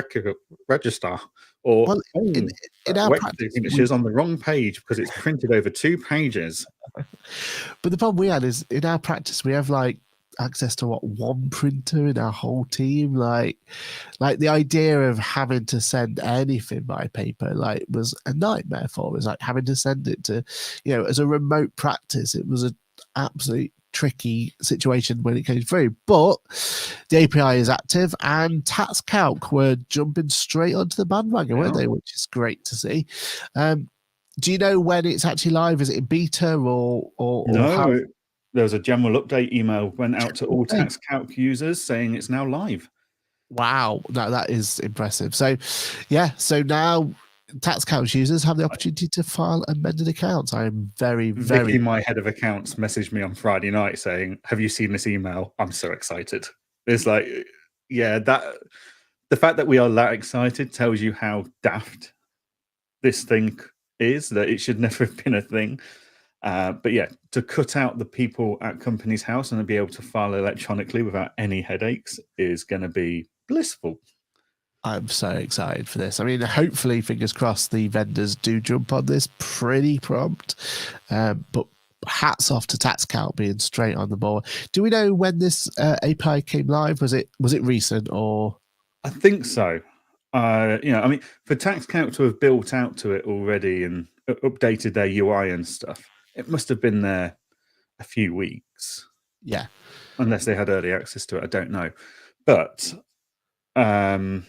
register. Or in our practice, signature's on the wrong page because it's printed over 2 pages. But the problem we had is in our practice, we have like access to one printer in our whole team. Like the idea of having to send anything by paper was a nightmare for us. Like having to send it to, as a remote practice, it was an absolute tricky situation when it came through. But the API is active and TaxCalc were jumping straight onto the bandwagon, weren't they? Which is great to see. Do you know when it's actually live? Is it in beta or no? There was a general update email went out to all TaxCalc users saying it's now live. Wow, that is impressive. So, so now TaxCalc users have the opportunity to file amended accounts. I am very, Vicky, my head of accounts, messaged me on Friday night saying, "Have you seen this email? I'm so excited." It's like, the fact that we are that excited tells you how daft this thing is, that it should never have been a thing. But to cut out the people at Company's House and to be able to file electronically without any headaches is going to be blissful. I'm so excited for this. I mean, hopefully, fingers crossed, the vendors do jump on this pretty prompt. But hats off to TaxCalc being straight on the ball. Do we know when this API came live? Was it recent or? I think so. I mean, for TaxCalc to have built out to it already and updated their UI and stuff, it must have been there a few weeks. Yeah. Unless they had early access to it, I don't know. But and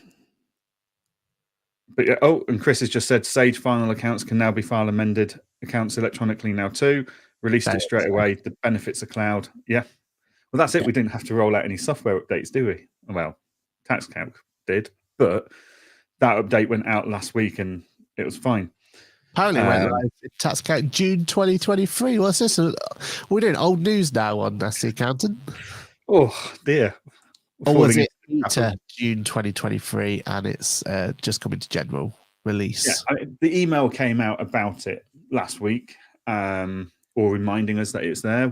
Chris has just said Sage final accounts can now be file amended accounts electronically now too. Released it straight away. The benefits of cloud. Yeah. Well, that's it. We didn't have to roll out any software updates, do we? Well, TaxCalc did, but that update went out last week and it was fine. Apparently, it went live tax account June 2023. What's this? We're doing old news now on That's the Accountant. Oh dear. Or was it beta June 2023 and it's just coming to general release? Yeah, the email came out about it last week, or reminding us that it's there.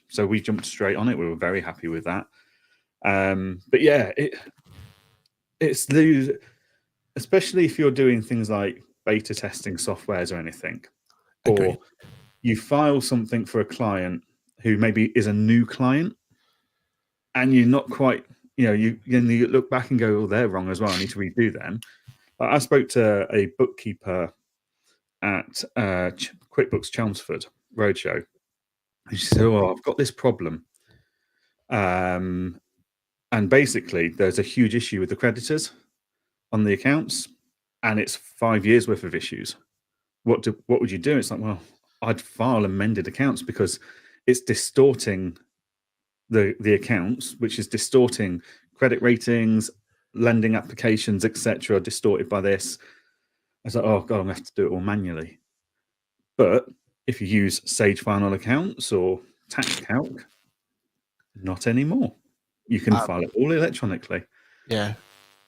So we jumped straight on it. We were very happy with that. But yeah, it's especially if you're doing things like beta testing softwares or anything, or you file something for a client who maybe is a new client, and you're not quite, you look back and go, "Oh, they're wrong as well. I need to redo them." But I spoke to a bookkeeper at QuickBooks Chelmsford Roadshow, and she said, "Oh, I've got this problem." And basically, there's a huge issue with the creditors on the accounts, and it's 5 years worth of issues. What would you do? It's like, well, I'd file amended accounts because it's distorting the accounts, which is distorting credit ratings, lending applications, etc., distorted by this. I was like, oh god, I'm gonna have to do it all manually. But if you use Sage Final Accounts or TaxCalc, not anymore. You can file it all electronically. Yeah.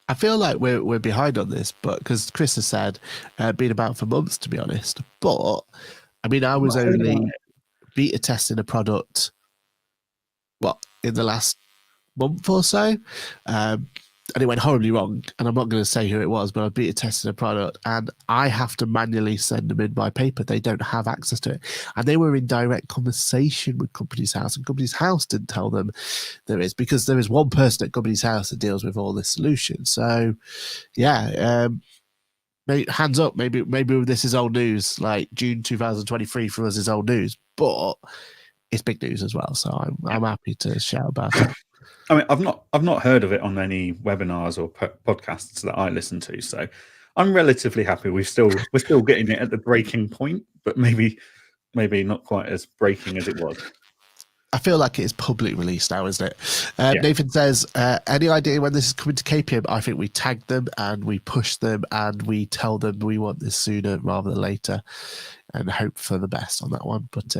I feel like we're behind on this, but because Chris has said been about for months, to be honest. But I mean, I was only beta testing a product, in the last month or so, and it went horribly wrong. And I'm not going to say who it was, but I beta tested a product, and I have to manually send them in by paper. They don't have access to it, and they were in direct conversation with Companies House, and Companies House didn't tell them there is, because there is one person at Companies House that deals with all this solution. So, yeah. Hands up, maybe this is old news. Like June 2023 for us is old news, but it's big news as well. So I'm happy to shout about it. I mean, I've not heard of it on any webinars or podcasts that I listen to, so I'm relatively happy. We're still getting it at the breaking point, but maybe not quite as breaking as it was. I feel like it is public release now, isn't it? Nathan says, any idea when this is coming to KPM? I think we tag them and we push them and we tell them we want this sooner rather than later, and hope for the best on that one. But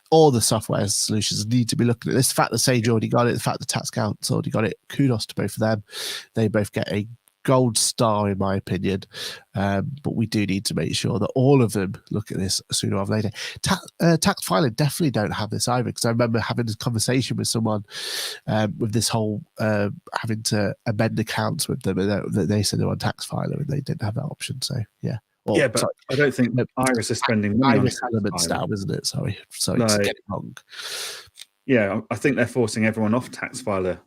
all the software solutions need to be looking at this. The fact that Sage already got it, the fact that TaxCalc's already got it, kudos to both of them. They both get a gold star in my opinion, but we do need to make sure that all of them look at this sooner rather than later. Tax filing definitely don't have this either, because I remember having this conversation with someone with this whole having to amend accounts with them, and they said they were on tax filer and they didn't have that option. So yeah. But sorry, I don't think Iris is spending money Iris Elements now, isn't it? Sorry no. to get it wrong. Yeah, I think they're forcing everyone off tax filer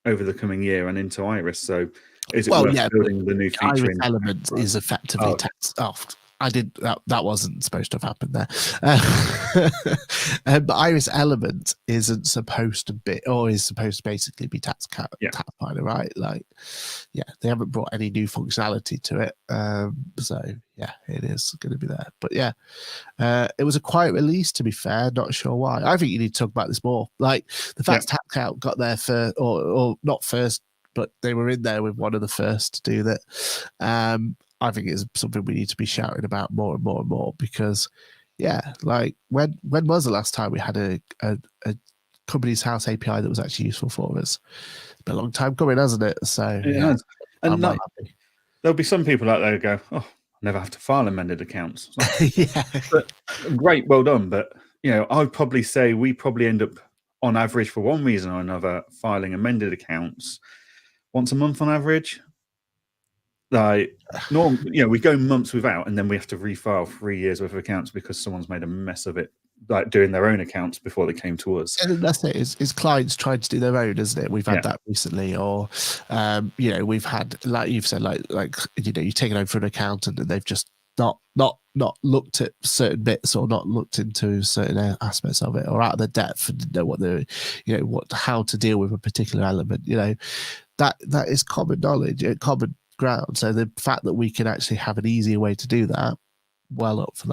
over the coming year and into Iris. So is it worth building the new feature? Iris Elements is effectively tax off. That wasn't supposed to have happened there. But Iris Element isn't supposed to be, or is supposed to basically be tax filer, right? Like, yeah, they haven't brought any new functionality to it. So yeah, it is going to be there. But yeah, it was a quiet release, to be fair. Not sure why. I think you need to talk about this more. Like the fact TaxCalc got there for, or not first, but they were in there with one of the first to do that. I think it's something we need to be shouting about more and more and more, because, yeah, like when was the last time we had a Companies House API that was actually useful for us? It's been a long time coming, hasn't it? So yeah, and there'll be some people out there who go, "Oh, I never have to file amended accounts." Yeah, but great, well done. But I'd probably say we probably end up, on average, for one reason or another, filing amended accounts once a month on average. Like we go months without, and then we have to refile 3 years worth of accounts because someone's made a mess of it, like doing their own accounts before they came to us. And that's it. Is clients trying to do their own, isn't it? We've had that recently, or we've had, like you've said, like you're taking over an accountant and they've just not looked at certain bits, or not looked into certain aspects of it, or out of the depth and didn't know what the how to deal with a particular element. That is common knowledge, common ground. So the fact that we can actually have an easier way to do that, well up for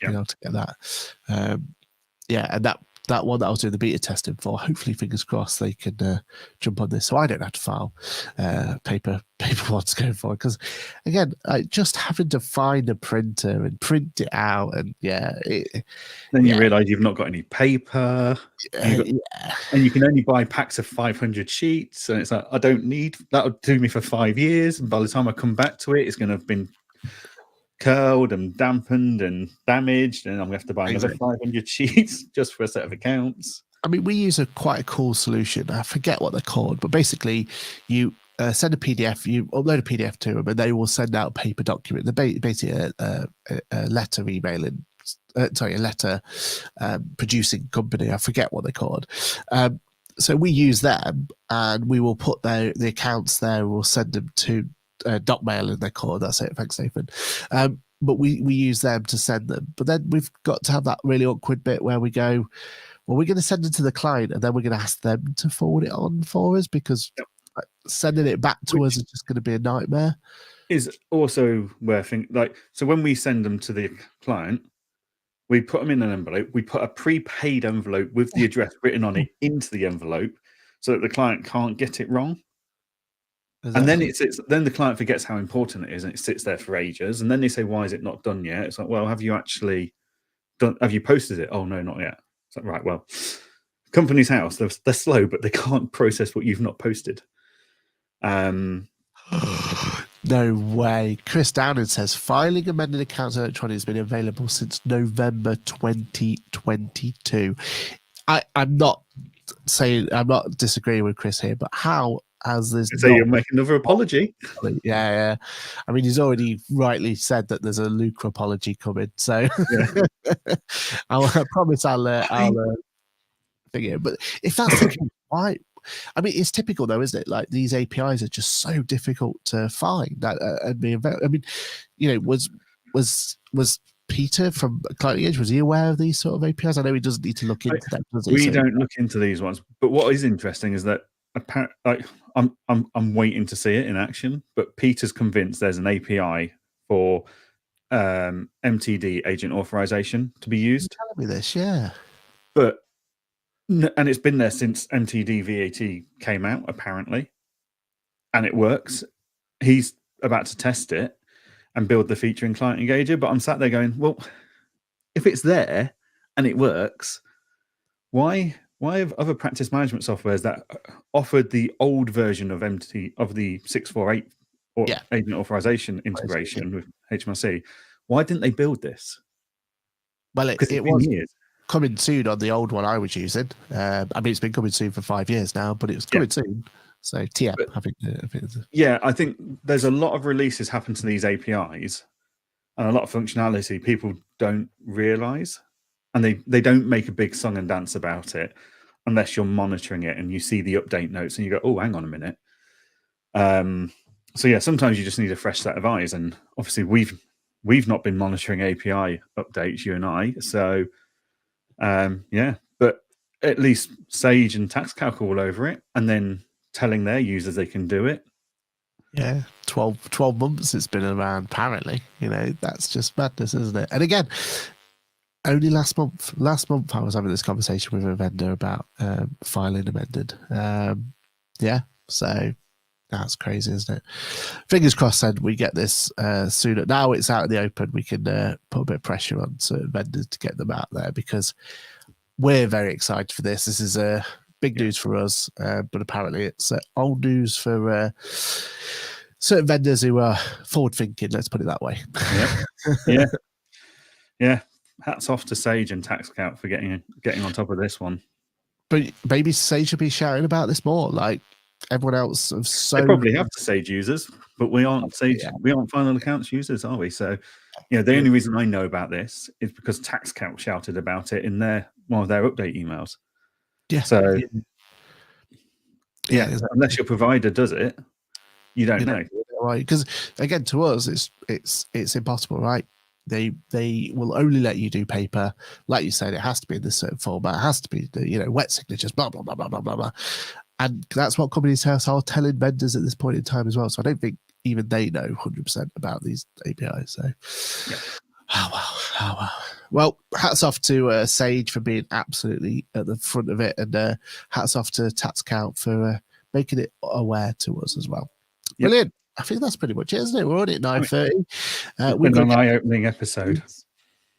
being able to get that. And that that one that I was doing the beta testing for, hopefully, fingers crossed, they can jump on this, so I don't have to file paper ones going forward. Because again, just having to find a printer and print it out, and then you realise you've not got any paper, and you can only buy packs of 500 sheets, and it's like, I don't need that'll do me for 5 years, and by the time I come back to it, it's going to have been curled and dampened and damaged, and I'm going to have to buy another 500 sheets just for a set of accounts. I mean, we use quite a cool solution. I forget what they're called, but basically you send a PDF, you upload a PDF to them, and they will send out a paper document. They're basically a letter emailing, a letter producing company. I forget what they're called. So we use them, and we will put the accounts there. We'll send them to Dotmail, and they're called. That's it. Thanks, Nathan. But we use them to send them. But then we've got to have that really awkward bit where we go, well, we're going to send it to the client, and then we're going to ask them to forward it on for us, because sending it back to us is just going to be a nightmare. Is also where so when we send them to the client, we put them in an envelope. We put a prepaid envelope with the address written on it into the envelope, so that the client can't get it wrong. And then then the client forgets how important it is, and it sits there for ages. And then they say, "Why is it not done yet?" It's like, well, have you actually done? Have you posted it? Oh no, not yet. It's like, right, well, company's house, they're slow, but they can't process what you've not posted. No way. Chris Downing says filing amended accounts electronically has been available since November 2022. I'm not disagreeing with Chris here, but how has this? So you'll make another apology. Yeah. I mean, he's already rightly said that there's a Lucre apology coming. So I promise I'll figure. But if that's the case, why? I mean, it's typical though, isn't it? Like, these APIs are just so difficult to find. I mean, was Peter from Client Engage, was he aware of these sort of APIs? I know he doesn't need to look into them, does he? We don't look into these ones. But what is interesting is that I'm waiting to see it in action. But Peter's convinced there's an API for MTD agent authorization to be used. You're telling me this, yeah. But and it's been there since MTD VAT came out, apparently, and it works. He's about to test it and build the feature in Client Engager, but I'm sat there going, well, if it's there and it works, why have other practice management softwares that offered the old version of the 648 agent authorization integration with HMRC, why didn't they build this? Well, it was years. Coming soon on the old one I was using. I mean, it's been coming soon for 5 years now, but it was coming soon. So TM, I think. I think there's a lot of releases happen to these APIs, and a lot of functionality people don't realize, and they don't make a big song and dance about it unless you're monitoring it and you see the update notes and you go, oh, hang on a minute. So sometimes you just need a fresh set of eyes, and obviously we've not been monitoring API updates, you and I. So but at least Sage and TaxCalc all over it, and then telling their users they can do it. Yeah, 12 months it's been around, apparently. That's just madness, isn't it? And again, only last month I was having this conversation with a vendor about filing amended. So that's crazy, isn't it? Fingers crossed then we get this sooner. Now it's out in the open, we can put a bit of pressure on certain vendors to get them out there, because we're very excited for this. This is big news for us, but apparently it's old news for certain vendors who are forward thinking, let's put it that way. Yeah. Hats off to Sage and TaxCalc for getting on top of this one. But maybe Sage should be shouting about this more, like everyone else. They probably have to Sage users, but we aren't Sage. We aren't final accounts users, are we? So, the only reason I know about this is because TaxCalc shouted about it in one of their update emails. Yeah. So, exactly. Unless your provider does it, you don't know. Right? Because again, to us, it's impossible, right? They will only let you do paper, like you said. It has to be in this certain format. It has to be wet signatures, blah blah blah blah blah blah blah. And that's what companies are telling vendors at this point in time as well. So I don't think even they know 100% about these APIs. So, oh wow. Well, hats off to Sage for being absolutely at the front of it, and hats off to TatsCount for making it aware to us as well. Yep. Brilliant. I think that's pretty much it, isn't it? We're already at 9:30. It's been an eye-opening episode.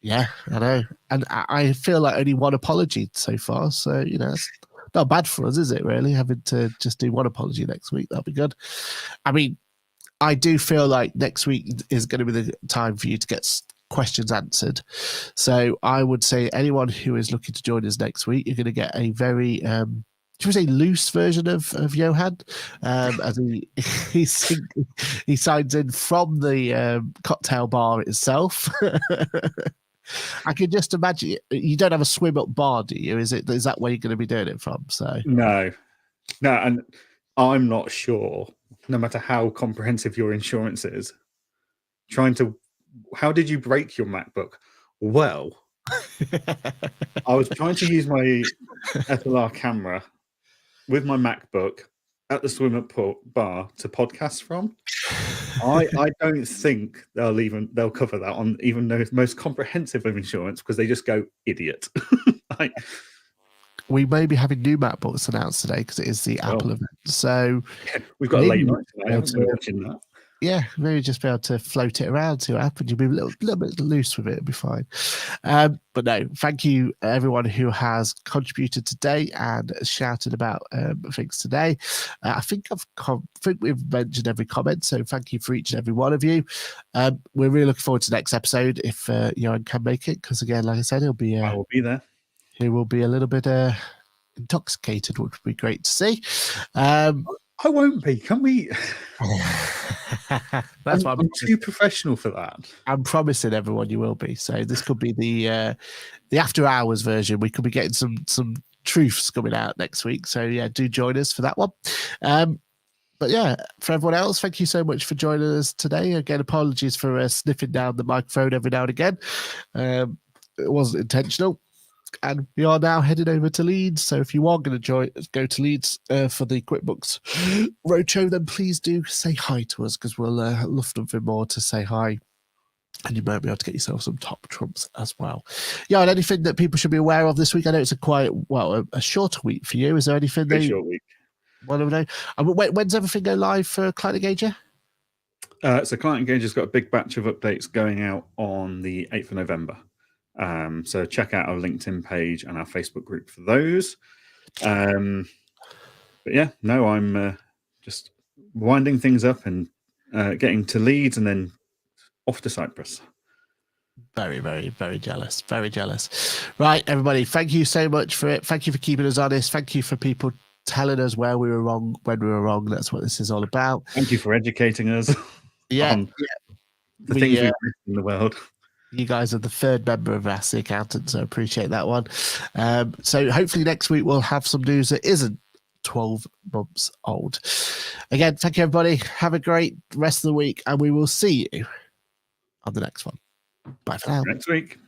Yeah, I know. And I feel like only one apology so far. So, it's not bad for us, is it, really? Having to just do one apology next week. That'll be good. I mean, I do feel like next week is going to be the time for you to get questions answered. So I would say anyone who is looking to join us next week, you're going to get a very should we say loose version of Johann, as he signs in from the cocktail bar itself. I can just imagine you don't have a swim up bar, do you? Is that where you're going to be doing it from? So no, and I'm not sure. No matter how comprehensive your insurance is, how did you break your MacBook? Well, I was trying to use my SLR camera with my MacBook at the swim up bar to podcast from. I don't think they'll cover that on even the most comprehensive of insurance, because they just go idiot. We may be having new MacBooks announced today because it is the Apple event. So we've got a late night tonight. Haven't we, watching that? Yeah, maybe just be able to float it around, see what happens. You'll be a little bit loose with it. It'll be fine. But no, thank you everyone who has contributed today and shouted about things today. I think we've mentioned every comment, so thank you for each and every one of you. We're really looking forward to the next episode if Johann can make it, because again, like I said, I will be there. He will be a little bit intoxicated, which would be great to see. I won't be. Can we? I'm too professional for that. I'm promising everyone you will be. So this could be the after hours version. We could be getting some truths coming out next week. So yeah, do join us for that one. But yeah, for everyone else, thank you so much for joining us today. Again, apologies for sniffing down the microphone every now and again. It wasn't intentional. And we are now heading over to Leeds. So if you are going to go to Leeds for the QuickBooks Roadshow, then please do say hi to us, because we'll love nothing more to say hi. And you might be able to get yourself some top trumps as well. Yeah, and anything that people should be aware of this week? I know it's a shorter week for you. Is there anything Very short week. Well, no. When's everything go live for Client Engager? So Client Engager's got a big batch of updates going out on the 8th of November. So check out our LinkedIn page and our Facebook group for those. But yeah, no, I'm just winding things up and getting to Leeds and then off to Cyprus. Very, very, very jealous. Very jealous. Right, everybody, thank you so much for it. Thank you for keeping us honest. Thank you for people telling us where we were wrong, when we were wrong. That's what this is all about. Thank you for educating us on the things we've missed in the world. You guys are the third member of Ask the Accountant, so appreciate that one. So hopefully next week we'll have some news that isn't 12 months old. Again, thank you, everybody. Have a great rest of the week, and we will see you on the next one. Bye for now. Next week.